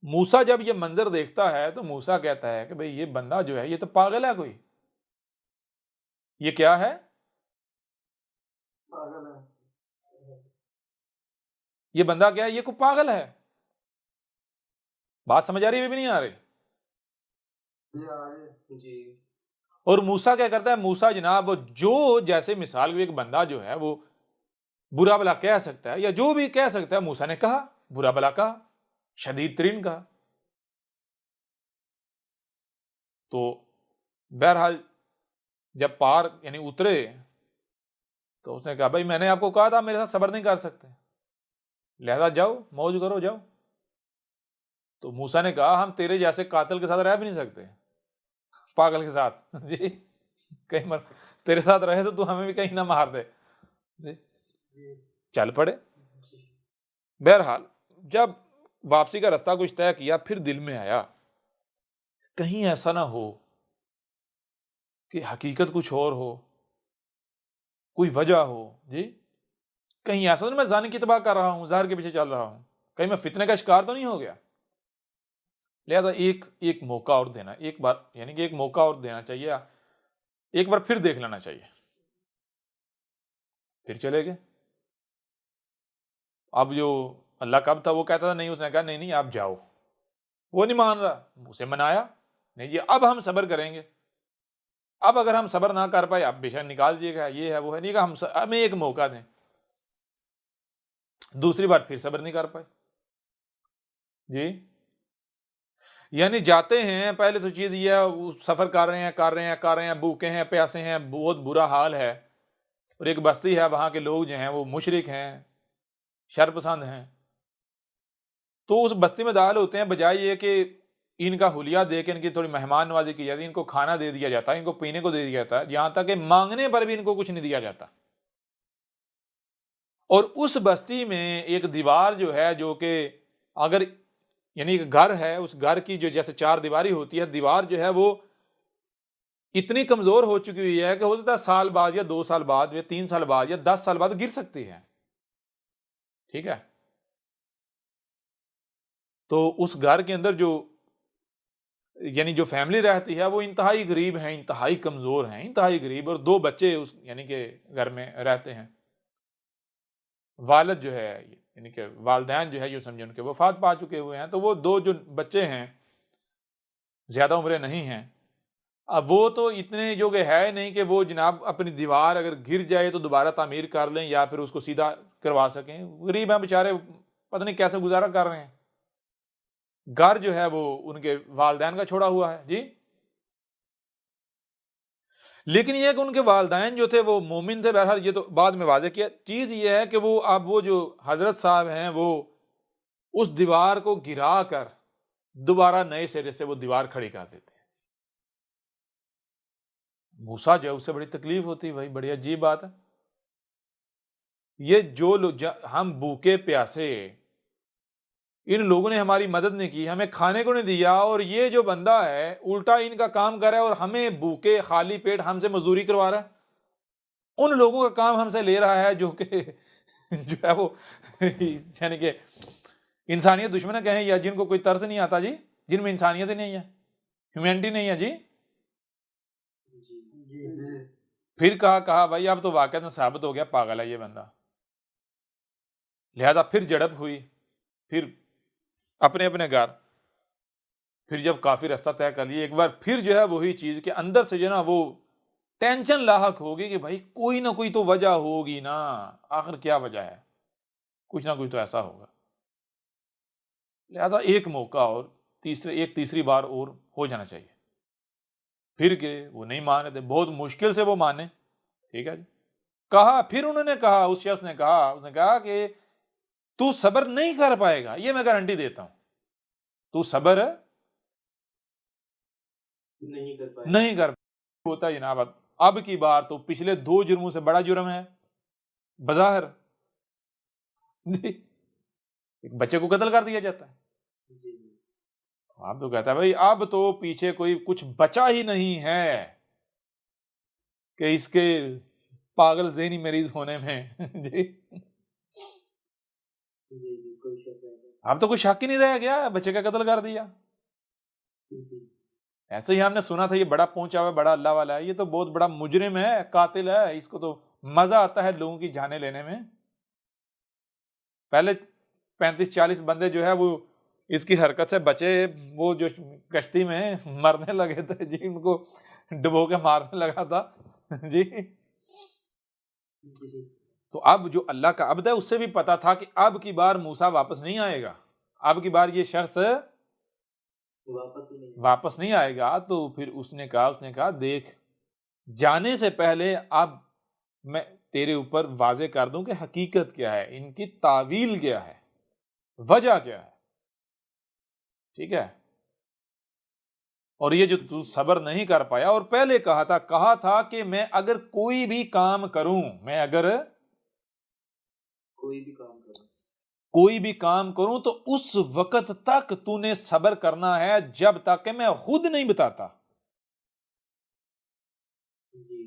Speaker 1: موسیٰ جب یہ منظر دیکھتا ہے تو موسیٰ کہتا ہے کہ بھئی یہ بندہ جو ہے یہ تو پاگل ہے، کوئی یہ کیا ہے؟ یہ بندہ کیا ہے؟ یہ کوئی پاگل ہے۔ بات سمجھ آ رہی ہے بھی نہیں آ رہی؟
Speaker 2: جی
Speaker 1: اور موسیٰ کیا کرتا ہے؟ موسیٰ جناب جو جیسے مثال ایک بندہ جو ہے وہ برا بلا کہہ سکتا ہے یا جو بھی کہہ سکتا ہے، موسیٰ نے کہا، برا بلا کہا، شدید ترین کہا۔ تو بہرحال جب پار یعنی اترے تو اس نے کہا بھائی میں نے آپ کو کہا تھا میرے ساتھ صبر نہیں کر سکتے، لہذا جاؤ موج کرو جاؤ۔ تو موسیٰ نے کہا ہم تیرے جیسے قاتل کے ساتھ رہ بھی نہیں سکتے، پاگل کے ساتھ جی کہیں تیرے ساتھ رہے تو ہمیں بھی کہیں نہ مار دے جی۔ چل پڑے۔ بہرحال جب واپسی کا راستہ کچھ طے کیا، پھر دل میں آیا کہیں ایسا نہ ہو کہ حقیقت کچھ اور ہو، کوئی وجہ ہو جی، کہیں ایسا نہیں میں ظاہر کی تباہ کر رہا ہوں، ظاہر کے پیچھے چل رہا ہوں، کہیں میں فتنے کا شکار تو نہیں ہو گیا۔ لہذا ایک موقع اور دینا، ایک بار یعنی کہ ایک موقع اور دینا چاہیے، ایک بار پھر دیکھ لینا چاہیے۔ پھر چلے گئے۔ اب جو اللہ کا عبد تھا وہ کہتا تھا نہیں، اس نے کہا نہیں آپ جاؤ، وہ نہیں مان رہا، اسے منایا نہیں جی اب ہم صبر کریں گے، اب اگر ہم صبر نہ کر پائے اب بے شک نکال دیے گا، یہ ہے وہ ہے، نہیں کہا ہمیں ایک موقع دیں۔ دوسری بار پھر صبر نہیں کر پائے جی، یعنی جاتے ہیں، پہلے تو چیز یہ ہے سفر کر رہے ہیں، بھوکے ہیں، پیاسے ہیں، بہت برا حال ہے، اور ایک بستی ہے وہاں کے لوگ جو ہیں وہ مشرک ہیں، شر پسند ہیں، تو اس بستی میں داخل ہوتے ہیں، بجائے یہ کہ ان کا حلیہ دے کے ان کی تھوڑی مہمان نوازی کی جاتی ہے، ان کو کھانا دے دیا جاتا ہے، ان کو پینے کو دے دیا جاتا ہے، یہاں تک کہ مانگنے پر بھی ان کو کچھ نہیں دیا جاتا۔ اور اس بستی میں ایک دیوار جو ہے، جو کہ اگر یعنی ایک گھر ہے، اس گھر کی جو جیسے چار دیواری ہوتی ہے، دیوار جو ہے وہ اتنی کمزور ہو چکی ہوئی ہے کہ ہو سکتا ہے سال بعد یا 2 سال بعد یا 3 سال بعد یا 10 سال بعد گر سکتی ہے، ٹھیک ہے؟ تو اس گھر کے اندر جو یعنی جو فیملی رہتی ہے وہ انتہائی غریب ہیں، انتہائی کمزور ہیں، انتہائی غریب، اور 2 بچے اس یعنی کہ گھر میں رہتے ہیں۔ والد جو ہے یعنی کہ والدین جو ہے جو سمجھے ان کے وفات پا چکے ہوئے ہیں، تو وہ 2 جو بچے ہیں زیادہ عمریں نہیں ہیں، اب وہ تو اتنے جو کہ ہے نہیں کہ وہ جناب اپنی دیوار اگر گر جائے تو دوبارہ تعمیر کر لیں یا پھر اس کو سیدھا کروا سکیں، غریب ہیں بیچارے، پتہ نہیں کیسے گزارا کر رہے ہیں۔ گھر جو ہے وہ ان کے والدین کا چھوڑا ہوا ہے، جی۔ لیکن یہ کہ ان کے والدین جو تھے وہ مومن تھے، بہرحال یہ تو بعد میں واضح کیا۔ چیز یہ ہے کہ وہ اب وہ جو حضرت صاحب ہیں وہ اس دیوار کو گرا کر دوبارہ نئے سرے سے وہ دیوار کھڑی کر دیتے ہیں۔ موسیٰ جو ہے اس سے بڑی تکلیف ہوتی ہے، بھائی بڑی عجیب بات ہے۔ یہ جو لوگ ہم بھوکے پیاسے، ان لوگوں نے ہماری مدد نہیں کی، ہمیں کھانے کو نہیں دیا، اور یہ جو بندہ ہے الٹا ان کا کام کر رہا ہے اور ہمیں بھوکے خالی پیٹ ہم سے مزدوری کروا رہا ہے، ان لوگوں کا کام ہم سے لے رہا ہے جو کہ جو ہے وہ یعنی کہ انسانیت دشمن کہیں یا جن کو کوئی ترس نہیں آتا، جی، جن میں انسانیت ہی نہیں ہے، ہیومینٹی نہیں ہے، جی۔ پھر کہا بھائی اب تو واقعہ ثابت ہو گیا پاگل ہے یہ بندہ، لہذا پھر جھڑپ ہوئی، پھر اپنے اپنے گھر، پھر جب کافی رستہ طے کر لیے، ایک بار پھر جو ہے وہی چیز کہ اندر سے جو نا وہ ٹینشن لاحق ہوگی کہ بھائی کوئی نہ کوئی تو وجہ ہوگی نا، آخر کیا وجہ ہے، کچھ نہ کچھ تو ایسا ہوگا، لہذا ایک موقع اور تیسری بار اور ہو جانا چاہیے۔ پھر کہ وہ نہیں مان رہے تھے، بہت مشکل سے وہ مانے، ٹھیک ہے جی۔ کہا، پھر انہوں نے کہا، اس شخص نے کہا کہ تو صبر نہیں کر پائے گا، یہ میں گارنٹی دیتا ہوں، تو صبر نہیں کر ہوتا ہے جناب۔ اب کی بار تو پچھلے 2 جرموں سے بڑا جرم ہے بظاہر، جی، ایک بچے کو قتل کر دیا جاتا ہے، آپ تو کہتا ہے بھائی اب تو پیچھے کوئی کچھ بچا ہی نہیں ہے کہ اس کے پاگل ذہنی مریض ہونے میں، جی، اب تو کوئی شک ہی نہیں رہ گیا، بچے کا قتل کر دیا۔ ایسے ہی ہم نے سنا تھا یہ بڑا پہنچا ہوا ہے، بڑا اللہ والا ہے، یہ تو بہت بڑا مجرم ہے، قاتل ہے، اس کو تو مزہ آتا ہے لوگوں کی جانیں لینے میں۔ پہلے 35-40 بندے جو ہے وہ اس کی حرکت سے بچے، وہ جو کشتی میں مرنے لگے تھے، جی، ان کو ڈبو کے مارنے لگا تھا، جی۔ تو اب جو اللہ کا عبد ہے اس سے بھی پتا تھا کہ اب کی بار موسیٰ واپس نہیں آئے گا، اب کی بار یہ شخص واپس نہیں آئے گا، تو پھر اس نے کہا دیکھ، جانے سے پہلے اب میں تیرے اوپر واضح کر دوں کہ حقیقت کیا ہے، ان کی تعویل کیا ہے، وجہ کیا ہے، ٹھیک ہے۔ اور یہ جو تو صبر نہیں کر پایا، اور پہلے کہا تھا کہ میں اگر کوئی بھی کام کروں، کوئی بھی کام کروں تو اس وقت تک تو نے صبر کرنا ہے جب تک کہ میں خود نہیں بتاتا۔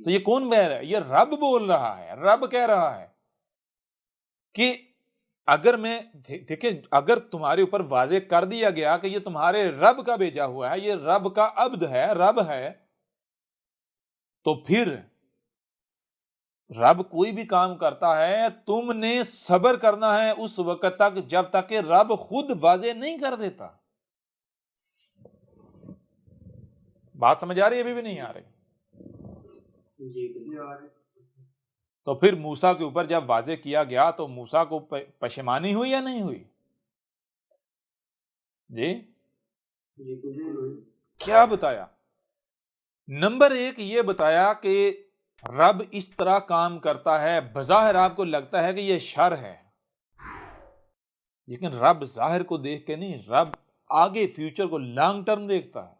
Speaker 1: تو یہ کون بہر ہے؟ یہ رب بول رہا ہے، رب کہہ رہا ہے کہ اگر میں دیکھیں، اگر تمہارے اوپر واضح کر دیا گیا کہ یہ تمہارے رب کا بھیجا ہوا ہے، یہ رب کا عبد ہے، رب ہے، تو پھر رب کوئی بھی کام کرتا ہے تم نے صبر کرنا ہے اس وقت تک جب تک کہ رب خود واضح نہیں کر دیتا۔ بات سمجھ آ رہی ہے؟ ابھی بھی نہیں آ رہی؟ تو پھر موسیٰ کے اوپر جب واضح کیا گیا تو موسیٰ کو پشیمانی ہوئی یا نہیں ہوئی؟ جی، کیا بتایا؟ نمبر 1 یہ بتایا کہ رب اس طرح کام کرتا ہے، بظاہر آپ کو لگتا ہے کہ یہ شر ہے، لیکن رب ظاہر کو دیکھ کے نہیں، رب آگے فیوچر کو لانگ ٹرم دیکھتا ہے،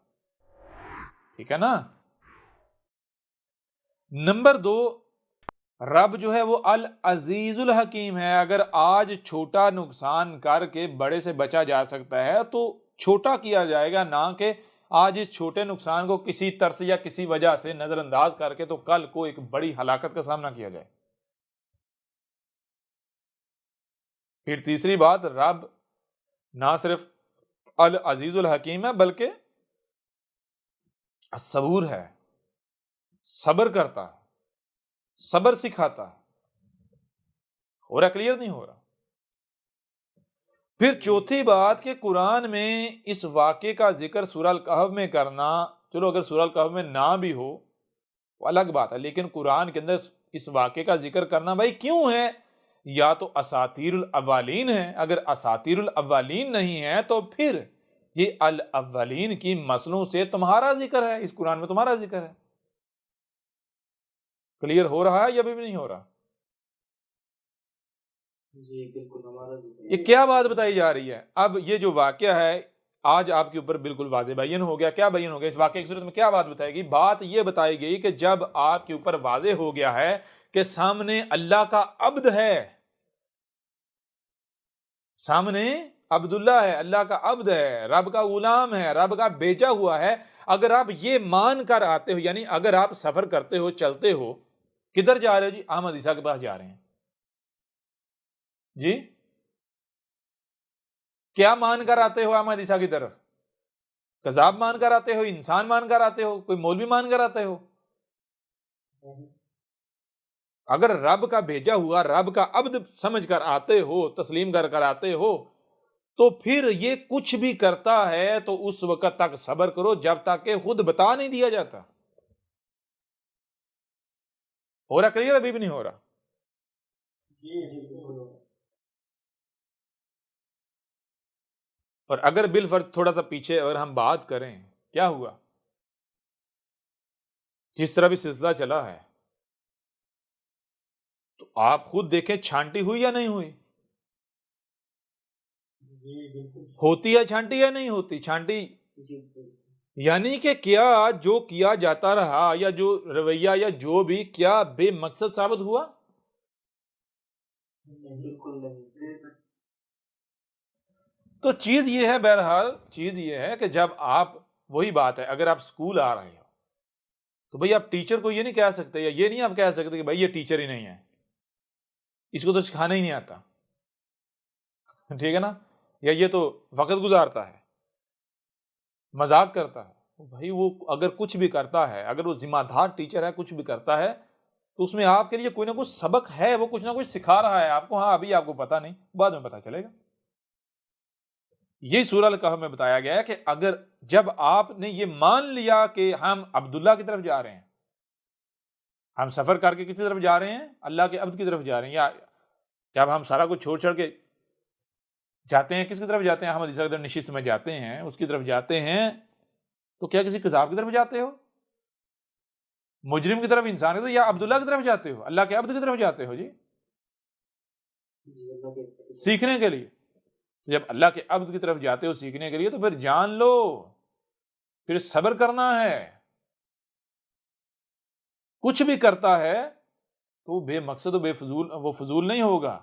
Speaker 1: ٹھیک ہے نا۔ نمبر 2، رب جو ہے وہ العزیز الحکیم ہے۔ اگر آج چھوٹا نقصان کر کے بڑے سے بچا جا سکتا ہے تو چھوٹا کیا جائے گا، نہ کہ آج اس چھوٹے نقصان کو کسی طرز یا کسی وجہ سے نظر انداز کر کے تو کل کو ایک بڑی ہلاکت کا سامنا کیا جائے۔ پھر تیسری بات، رب نہ صرف العزیز الحکیم ہے بلکہ صبور ہے، صبر کرتا ہے، صبر سکھاتا ہے۔ ہو رہا کلیئر نہیں ہو رہا؟ پھر چوتھی بات کہ قرآن میں اس واقعے کا ذکر سورہ الکہف میں کرنا، چلو اگر سورہ الکہف میں نہ بھی ہو وہ الگ بات ہے، لیکن قرآن کے اندر اس واقعے کا ذکر کرنا بھائی کیوں ہے؟ یا تو اساطیر الاولین ہے، اگر اساطیر الاولین نہیں ہے تو پھر یہ الاولین کی مسلوں سے تمہارا ذکر ہے، اس قرآن میں تمہارا ذکر ہے۔ کلیئر ہو رہا ہے یا بھی نہیں ہو رہا؟
Speaker 2: جی بالکل ہمارا
Speaker 1: یہ کیا بات بتائی جا رہی ہے؟ اب یہ جو واقعہ ہے آج آپ کے اوپر بالکل واضح بیان ہو گیا۔ کیا بیان ہو گیا؟ اس واقعے کی صورت میں کیا بات بتائی گئی؟ بات یہ بتائی گئی کہ جب آپ کے اوپر واضح ہو گیا ہے کہ سامنے اللہ کا عبد ہے، سامنے عبداللہ ہے، اللہ کا عبد ہے، رب کا غلام ہے، رب کا بھیجا ہوا ہے، اگر آپ یہ مان کر آتے ہو، یعنی اگر آپ سفر کرتے ہو، چلتے ہو، کدھر جا رہے ہو جی؟ احمد عیسیٰ کے پاس جا رہے ہیں جی، کیا مان کر آتے ہو احمد عیسیٰ کی طرف؟ کذاب مان کر آتے ہو، انسان مان کر آتے ہو، کوئی مولوی مان کر آتے ہو؟ اگر رب کا بھیجا ہوا، رب کا عبد سمجھ کر آتے ہو، تسلیم کر کر آتے ہو، تو پھر یہ کچھ بھی کرتا ہے تو اس وقت تک صبر کرو جب تک کہ خود بتا نہیں دیا جاتا۔ ہو رہا کلیئر؟ ابھی بھی نہیں ہو رہا؟ اور اگر بالفرض تھوڑا سا پیچھے اگر ہم بات کریں، کیا ہوا؟ جس طرح بھی سلسلہ چلا ہے تو آپ خود دیکھیں چھانٹی ہوئی یا نہیں ہوئی؟ ہوتی ہے چھانٹی یا نہیں ہوتی چھانٹی؟ یعنی کہ کیا جو کیا جاتا رہا یا جو رویہ یا جو بھی کیا بے مقصد ثابت ہوا؟
Speaker 2: بالکل نہیں۔
Speaker 1: تو چیز یہ ہے، بہرحال چیز یہ ہے کہ جب آپ، وہی بات ہے، اگر آپ اسکول آ رہے ہو تو بھئی آپ ٹیچر کو یہ نہیں کہہ سکتے، یا یہ نہیں آپ کہہ سکتے کہ بھئی یہ ٹیچر ہی نہیں ہے، اس کو تو سکھانا ہی نہیں آتا، ٹھیک ہے نا، یا یہ تو وقت گزارتا ہے، مذاق کرتا ہے۔ بھائی وہ اگر کچھ بھی کرتا ہے، اگر وہ ذمہ دار ٹیچر ہے، کچھ بھی کرتا ہے تو اس میں آپ کے لیے کوئی نہ کچھ سبق ہے، وہ کچھ نہ کچھ سکھا رہا ہے آپ کو۔ ہاں ابھی آپ کو پتہ نہیں، بعد میں پتہ چلے گا۔ یہ سورہ الکہف میں بتایا گیا ہے کہ اگر جب آپ نے یہ مان لیا کہ ہم عبداللہ کی طرف جا رہے ہیں، ہم سفر کر کے کسی طرف جا رہے ہیں، اللہ کے عبد کی طرف جا رہے ہیں، یا جب ہم سارا کچھ چھوڑ چھڑ کے جاتے ہیں، کس کی طرف جاتے ہیں؟ احمد عیسیٰ کی طرف نشست میں جاتے ہیں، اس کی طرف جاتے ہیں، تو کیا کسی قذاب کی طرف جاتے ہو، مجرم کی طرف، انسان کی طرف، یا عبداللہ کی طرف جاتے ہو، اللہ کے عبد کی طرف جاتے ہو جی؟ سیکھنے کے لیے۔ تو جب اللہ کے عبد کی طرف جاتے ہو سیکھنے کے لیے تو پھر جان لو، پھر صبر کرنا ہے۔ کچھ بھی کرتا ہے تو وہ بے مقصد و بے فضول، وہ فضول نہیں ہوگا۔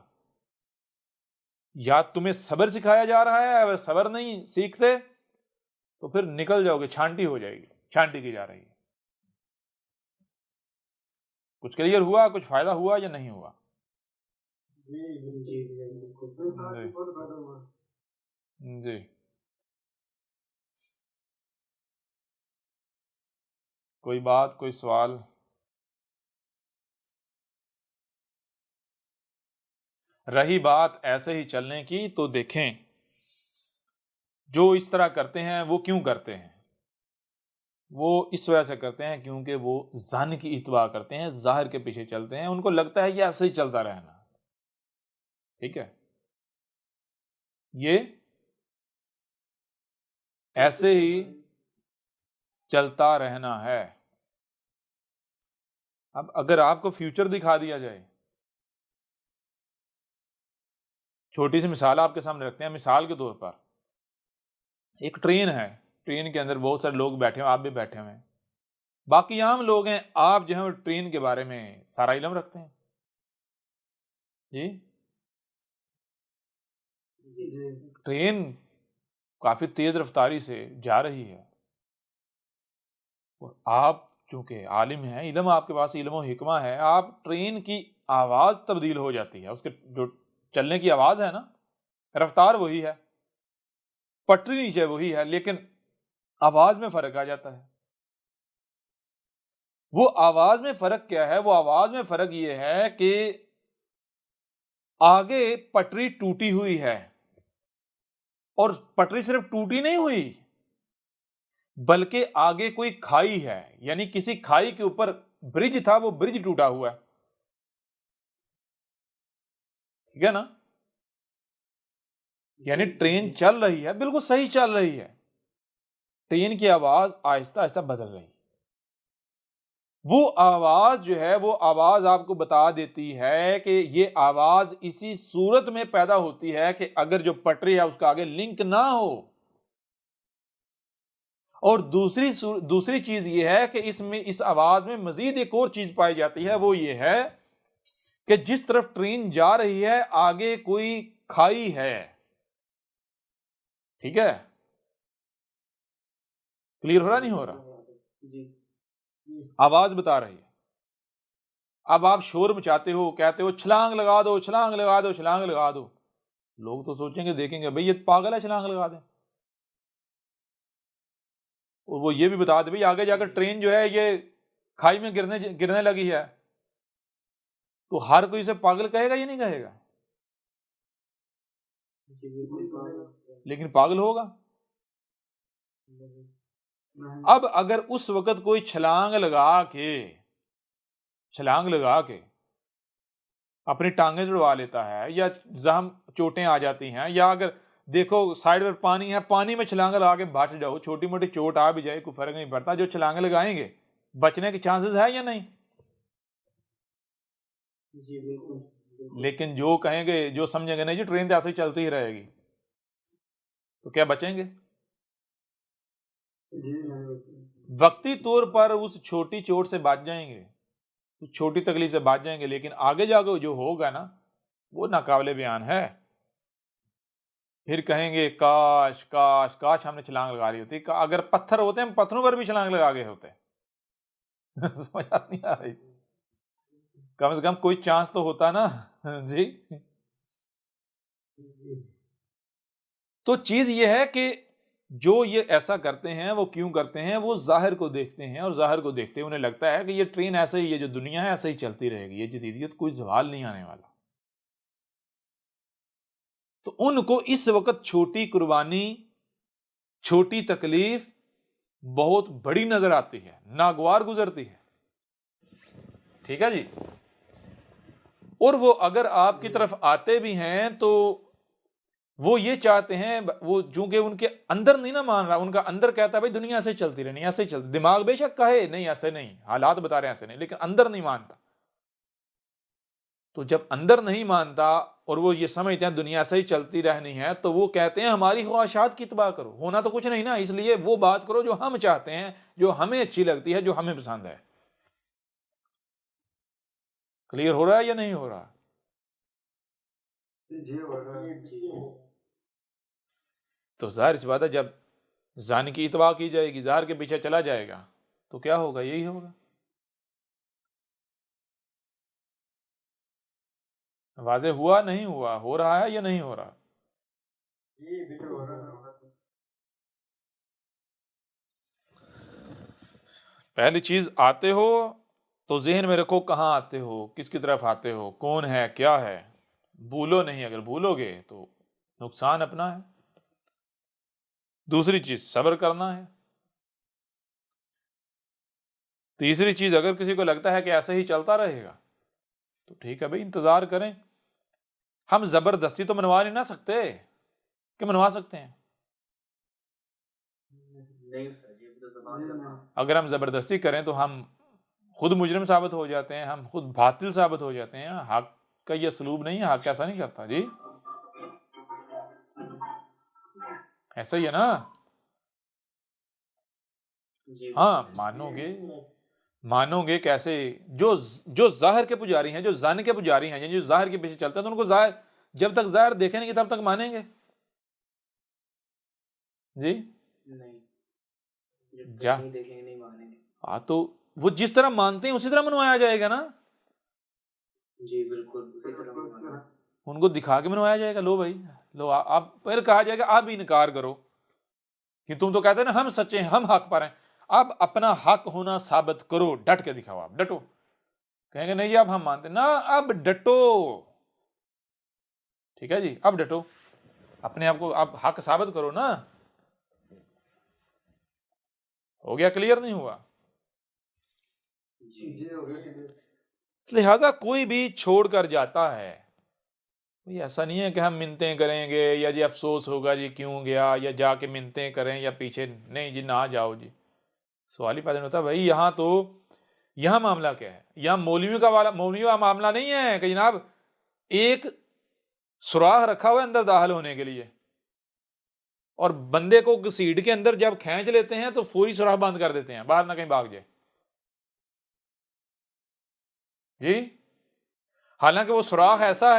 Speaker 1: یا تمہیں صبر سکھایا جا رہا ہے، اگر صبر نہیں سیکھتے تو پھر نکل جاؤ گے، چھانٹی ہو جائے گی، چھانٹی کی جا رہی ہے۔ کچھ کلیئر ہوا؟ کچھ فائدہ ہوا یا نہیں ہوا؟ جی کوئی بات، کوئی سوال؟ رہی بات ایسے ہی چلنے کی، تو دیکھیں جو اس طرح کرتے ہیں وہ کیوں کرتے ہیں؟ وہ اس وجہ سے کرتے ہیں کیونکہ وہ ظن کی اتباع کرتے ہیں، ظاہر کے پیچھے چلتے ہیں، ان کو لگتا ہے کہ ایسے ہی چلتا رہنا، ٹھیک ہے، یہ ایسے ہی چلتا رہنا ہے۔ اب اگر آپ کو فیوچر دکھا دیا جائے، چھوٹی سی مثال آپ کے سامنے رکھتے ہیں، مثال کے طور پر ایک ٹرین ہے، ٹرین کے اندر بہت سارے لوگ بیٹھے ہیں، آپ بھی بیٹھے ہوئے ہیں، باقی عام لوگ ہیں، آپ جو ہے ٹرین کے بارے میں سارا علم رکھتے ہیں جی، ٹرین کافی تیز رفتاری سے جا رہی ہے، اور آپ چونکہ عالم ہیں، علم آپ کے پاس علم و حکمہ ہے، آپ ٹرین کی آواز تبدیل ہو جاتی ہے، اس کے جو چلنے کی آواز ہے نا، رفتار وہی ہے، پٹری نیچے وہی ہے، لیکن آواز میں فرق آ جاتا ہے۔ وہ آواز میں فرق کیا ہے؟ وہ آواز میں فرق یہ ہے کہ آگے پٹری ٹوٹی ہوئی ہے، اور پٹری صرف ٹوٹی نہیں ہوئی بلکہ آگے کوئی کھائی ہے، یعنی کسی کھائی کے اوپر برج تھا، وہ برج ٹوٹا ہوا ہے، ٹھیک ہے نا؟ یعنی ٹرین چل رہی ہے، بالکل صحیح چل رہی ہے، ٹرین کی آواز آہستہ آہستہ بدل رہی ہے، وہ آواز جو ہے، وہ آواز آپ کو بتا دیتی ہے کہ یہ آواز اسی صورت میں پیدا ہوتی ہے کہ اگر جو پٹری ہے اس کا آگے لنک نہ ہو، اور دوسری چیز یہ ہے کہ اس آواز میں مزید ایک اور چیز پائی جاتی ہے، وہ یہ ہے کہ جس طرف ٹرین جا رہی ہے آگے کوئی کھائی ہے، ٹھیک ہے؟ کلیئر ہو رہا نہیں ہو رہا؟ آواز بتا رہی ہے۔ اب آپ شور مچاتے ہو، کہتے ہو چھلانگ لگا دو، چھلانگ لگا دو، چھلانگ لگا دو، لوگ تو سوچیں گے، دیکھیں گے بھئی یہ پاگل ہے، چھلانگ لگا دیں، اور وہ یہ بھی بتا دے بھئی آگے جا کر ٹرین جو ہے یہ کھائی میں گرنے لگی ہے، تو ہر کوئی اسے پاگل کہے گا یا نہیں کہے گا؟ لیکن پاگل ہوگا۔ اب اگر اس وقت کوئی چھلانگ لگا کے اپنی ٹانگیں جڑوا لیتا ہے، یا زخم چوٹیں آ جاتی ہیں، یا اگر دیکھو سائیڈ پر پانی ہے، پانی میں چھلانگ لگا کے بچ جاؤ، چھوٹی موٹی چوٹ آ بھی جائے، کوئی فرق نہیں پڑتا، جو چھلانگ لگائیں گے بچنے کے چانسز ہے یا نہیں؟ لیکن جو کہیں گے، جو سمجھیں گے نہیں جی ٹرین تو ایسے ہی چلتی ہی رہے گی، تو کیا بچیں گے؟ وقتی طور پر اس چھوٹی چوٹ سے بچ جائیں گے، اس چھوٹی تکلیف سے بچ جائیں گے، لیکن آگے جا کے جو ہوگا نا وہ ناقابل بیان ہے۔ پھر کہیں گے کاش کاش کاش ہم نے چھلانگ لگا لی ہوتی، اگر پتھر ہوتے ہم پتھروں پر بھی چھلانگ لگا گئے ہوتے۔ سمجھ نہیں آ رہی؟ کم سے کم کوئی چانس تو ہوتا نا جی۔ تو چیز یہ ہے کہ جو یہ ایسا کرتے ہیں وہ کیوں کرتے ہیں؟ وہ ظاہر کو دیکھتے ہیں، اور ظاہر کو دیکھتے انہیں لگتا ہے کہ یہ ٹرین ایسے ہی، یہ جو دنیا ہے ایسے ہی چلتی رہے گی، یہ جدیدیت کوئی زوال نہیں آنے والا۔ تو ان کو اس وقت چھوٹی قربانی، چھوٹی تکلیف بہت بڑی نظر آتی ہے، ناگوار گزرتی ہے، ٹھیک ہے جی۔ اور وہ اگر آپ کی طرف آتے بھی ہیں تو وہ یہ چاہتے ہیں، وہ چونکہ ان کے اندر نہیں نہ مان رہا، ان کا اندر کہتا ہے بھائی دنیا ایسے چلتی رہنی، ایسے ہی چلتی، دماغ بے شک کہے نہیں ایسے نہیں، حالات بتا رہے ہیں ایسے نہیں، لیکن اندر نہیں مانتا۔ تو جب اندر نہیں مانتا اور وہ یہ سمجھتے ہیں دنیا ایسے ہی چلتی رہنی ہے، تو وہ کہتے ہیں ہماری خواہشات کی اتباع کرو، ہونا تو کچھ نہیں نا، اس لیے وہ بات کرو جو ہم چاہتے ہیں، جو ہمیں اچھی لگتی ہے، جو ہمیں پسند ہے۔ کلیئر ہو رہا ہے یا نہیں ہو رہا؟ جی ہو رہا ہے۔ تو ظاہر سی بات ہے جب ظن کی اتباع کی جائے گی، ظاہر کے پیچھے چلا جائے گا، تو کیا ہوگا؟ یہی ہوگا۔ واضح ہوا نہیں ہوا؟ ہو رہا ہے یا نہیں ہو رہا؟ پہلی چیز، آتے ہو تو ذہن میں رکھو کہاں آتے ہو، کس کی طرف آتے ہو، کون ہے، کیا ہے، بھولو نہیں، اگر بھولو گے تو نقصان اپنا ہے۔ دوسری چیز صبر کرنا ہے۔ تیسری چیز، اگر کسی کو لگتا ہے کہ ایسے ہی چلتا رہے گا تو ٹھیک ہے بھائی، انتظار کریں۔ ہم زبردستی تو منوا نہیں نہ سکتے، کہ منوا سکتے ہیں؟ اگر ہم زبردستی کریں تو ہم خود مجرم ثابت ہو جاتے ہیں، ہم خود باطل ثابت ہو جاتے ہیں. حق کا یہ اسلوب نہیں ہے، حق ایسا نہیں کرتا جی. ایسا ہی ہے نا.
Speaker 2: جی
Speaker 1: ہاں مانو گے کیسے؟ جو ظاہر کے پجاری ہیں، جو ظن کے پجاری ہیں، یعنی جو ظاہر کے پیچھے چلتے ہیں، تو ان کو ظاہر جب تک ظاہر دیکھیں گے تب تک مانیں گے جی.
Speaker 2: نہیں، جب
Speaker 1: جا
Speaker 2: تک نہیں دیکھیں گے نہیں مانیں گے.
Speaker 1: ہاں تو وہ جس طرح مانتے ہیں اسی طرح منوایا جائے گا نا.
Speaker 2: جی بالکل اسی طرح مانیں گے.
Speaker 1: ان کو دکھا کے منوایا جائے گا. لو بھائی لو، آپ پھر کہا جائے گا آپ بھی انکار کرو کہ تم تو کہتے ہیں نا ہم سچے ہیں، ہم حق پر ہیں. اب اپنا حق ہونا ثابت کرو، ڈٹ کے دکھاؤ. آپ ڈٹو. کہیں گے نہیں جی اب ہم مانتے نا. اب ڈٹو. ٹھیک ہے جی، اب ڈٹو، اپنے آپ کو اب حق ثابت کرو نا. ہو گیا کلیئر نہیں ہوا؟
Speaker 2: جی ہو گیا.
Speaker 1: لہذا کوئی بھی چھوڑ کر جاتا ہے، ایسا نہیں ہے کہ ہم منتیں کریں گے یا جی افسوس ہوگا جی کیوں گیا، یا جا کے منتیں کریں یا پیچھے نہیں جی نہ جاؤ جی. سوال ہی پیدا نہیں ہوتا. بھائی یہاں معاملہ کیا ہے؟ یہاں مولویوں کا معاملہ نہیں ہے کہ جناب ایک سوراخ رکھا ہوا ہے اندر داخل ہونے کے لیے، اور بندے کو سیٹ کے اندر جب کھینچ لیتے ہیں تو فوری سوراخ بند کر دیتے ہیں، باہر نہ کہیں بھاگ جائے جی. حالانکہ وہ سوراخ ایسا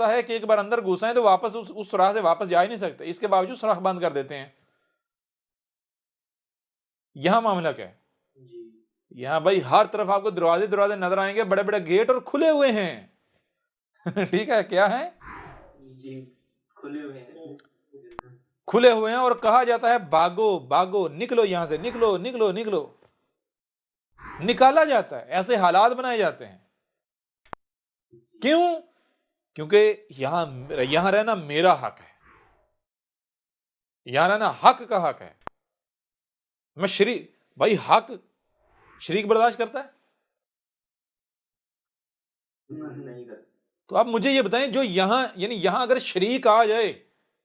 Speaker 1: ہے کہ ایک بار اندر گھسائیں تو واپس اس سوراخ سے واپس جا ہی نہیں سکتے، اس کے باوجود سوراخ بند کر دیتے ہیں. یہاں معاملہ کیا ہے؟
Speaker 2: جی
Speaker 1: یہاں بھائی ہر طرف آپ کو دروازے نظر آئیں گے، بڑے بڑے گیٹ اور کھلے ہوئے ہیں. ٹھیک ہے، کیا ہے؟
Speaker 2: جی کھلے ہوئے ہیں.
Speaker 1: کھلے ہوئے ہیں، اور کہا جاتا ہے بھاگو نکلو یہاں سے، نکلو. نکالا جاتا ہے، ایسے حالات بنائے جاتے ہیں. کیوں؟ کیونکہ یہاں رہنا میرا حق ہے، یہاں رہنا حق کا حق ہے. میں بھائی حق شریک برداشت کرتا ہے؟
Speaker 2: نہیں کرتے.
Speaker 1: تو آپ مجھے یہ بتائیں، جو یہاں اگر شریک آ جائے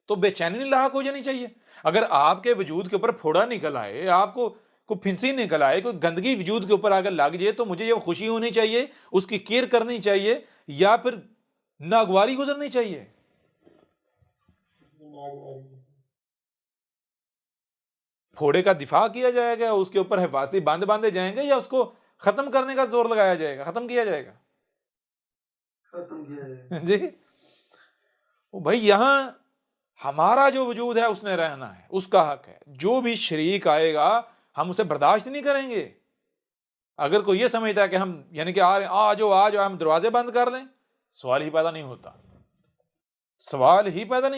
Speaker 1: تو بے چینی نہیں لاحق ہو جانی چاہیے. اگر آپ کے وجود کے اوپر پھوڑا نکل آئے، آپ کو کوئی پھنسی نکل آئے، کوئی گندگی وجود کے اوپر اگر لگ جائے، تو مجھے یہ خوشی ہونی چاہیے، اس کی کیئر کرنی چاہیے، یا پھر ناگواری گزرنی چاہیے؟ پھوڑے کا دفاع کیا جائے گا، اس کے اوپر حفاظتی باندھے جائیں گے، یا اس کو ختم کرنے کا زور لگایا جائے گا، ختم کیا جائے گا جی. بھائی یہاں ہمارا جو وجود ہے اس نے رہنا ہے، اس کا حق ہے. جو بھی شریک آئے گا ہم اسے برداشت نہیں کریں گے. اگر کوئی یہ سمجھتا ہے کہ ہم یعنی کہ آ جاؤ ہم دروازے بند کر دیں، سوال ہی پیدا نہیں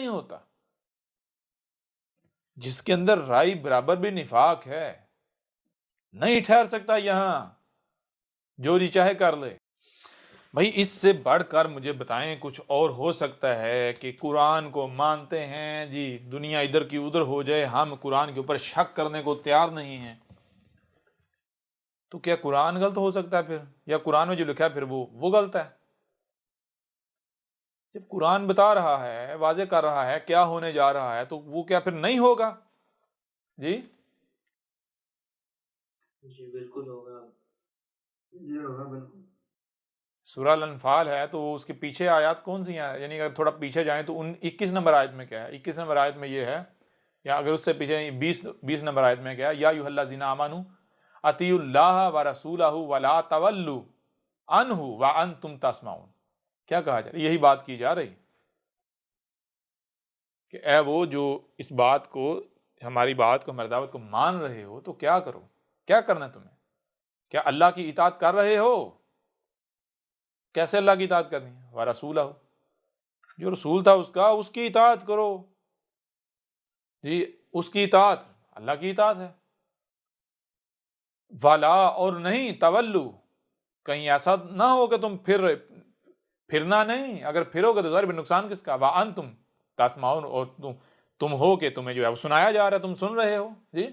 Speaker 1: ہوتا. جس کے اندر رائی برابر بھی نفاق ہے نہیں ٹھہر سکتا یہاں، جو جی چاہے کر لے. بھائی اس سے بڑھ کر مجھے بتائیں کچھ اور ہو سکتا ہے کہ قرآن کو مانتے ہیں جی، دنیا ادھر کی ادھر ہو جائے، ہم قرآن کے اوپر شک کرنے کو تیار نہیں ہیں. تو کیا قرآن غلط ہو سکتا ہے پھر؟ یا قرآن میں جو لکھا ہے پھر وہ غلط ہے؟ جب قرآن بتا رہا ہے، واضح کر رہا ہے کیا ہونے جا رہا ہے، تو وہ کیا پھر نہیں ہوگا؟ جی
Speaker 2: بالکل ہوگا. جی ہوگا بالکل.
Speaker 1: سورہ الانفال ہے تو اس کے پیچھے آیات کون سی ہیں؟ یعنی اگر تھوڑا پیچھے جائیں تو 21 نمبر آیت میں کیا ہے؟ 21 نمبر آیت میں یہ ہے، یا اگر اس سے پیچھے 20 نمبر آیت میں کیا ہے؟ یا ایھا الذین آمنوا اطیعوا اللہ ورسولہ ولا تولوا عنہ وانتم تسمعون. کیا کہا جا رہا ہے؟ یہی بات کی جا رہی کہ اے وہ جو اس بات کو، ہماری بات کو، ہماری دعوت کو مان رہے ہو، تو کیا کرو؟ کیا کرنا ہے تمہیں؟ کیا اللہ کی اطاعت کر رہے ہو؟ کیسے اللہ کی اطاعت کرنی ہے؟ وَرَسُولَهُ، جو رسول تھا اس کی اطاعت کرو جی. اس کی اطاعت اللہ کی اطاعت ہے. وَلَا، اور نہیں، تَوَلُّ، کہیں ایسا نہ ہو کہ تم پھرنا نہیں. اگر پھرو گے تو ظاہر نقصان کس کا؟ وَأَنْتُمْ تَسْمَعُونَ، اور تم ہو کہ تمہیں جو ہے وہ سنایا جا رہا ہے، تم سن رہے ہو جی.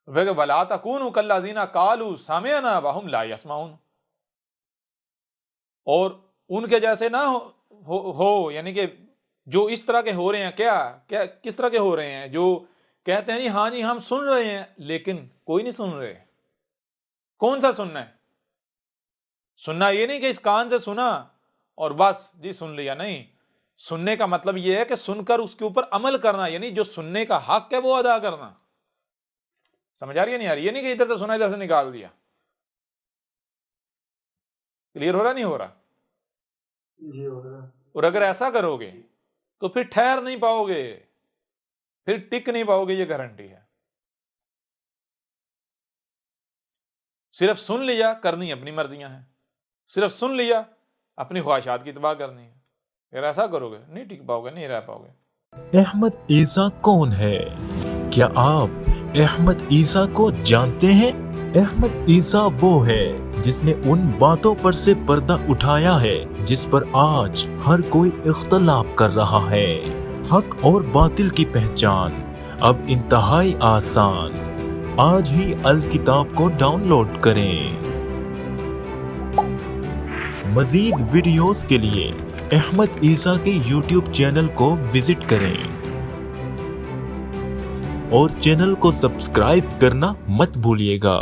Speaker 1: وَلَا تَكُونُوا كَالَّذِينَ قَالُوا سَمِعْنَا وَهُمْ لَا يَسْمَعُونَ، اور ان کے جیسے نہ ہو یعنی کہ جو اس طرح کے ہو رہے ہیں. کس طرح کے ہو رہے ہیں؟ جو کہتے ہیں جی ہاں جی ہم سن رہے ہیں لیکن کوئی نہیں سن رہے. کون سا سننا ہے؟ سننا یہ نہیں کہ اس کان سے سنا اور بس جی سن لیا، نہیں. سننے کا مطلب یہ ہے کہ سن کر اس کے اوپر عمل کرنا، یعنی جو سننے کا حق ہے وہ ادا کرنا. سمجھ آ رہی ہے نہیں آ رہی؟ یہ نہیں کہ ادھر سے سنا ادھر سے نکال دیا. کلیئر ہو رہا نہیں ہو رہا؟
Speaker 2: جی ہو رہا.
Speaker 1: اور اگر ایسا کرو گے تو پھر ٹھہر نہیں پاؤ گے، پھر ٹک نہیں پاؤ گے، یہ گارنٹی ہے. صرف سن لیا، کرنی اپنی مرضیاں ہیں. صرف سن لیا، اپنی خواہشات کی اتباع کرنی ہے. اگر ایسا کرو گے نہیں ٹک پاؤ گے، نہیں رہ پاؤ گے.
Speaker 3: احمد عیسیٰ کون ہے؟ کیا آپ احمد عیسیٰ کو جانتے ہیں؟ احمد عیسیٰ وہ ہے جس نے ان باتوں پر سے پردہ اٹھایا ہے جس پر آج ہر کوئی اختلاف کر رہا ہے. حق اور باطل کی پہچان اب انتہائی آسان. آج ہی الکتاب کو ڈاؤن لوڈ کریں. مزید ویڈیوز کے لیے احمد عیسیٰ کے یوٹیوب چینل کو وزٹ کریں اور چینل کو سبسکرائب کرنا مت بھولیے گا.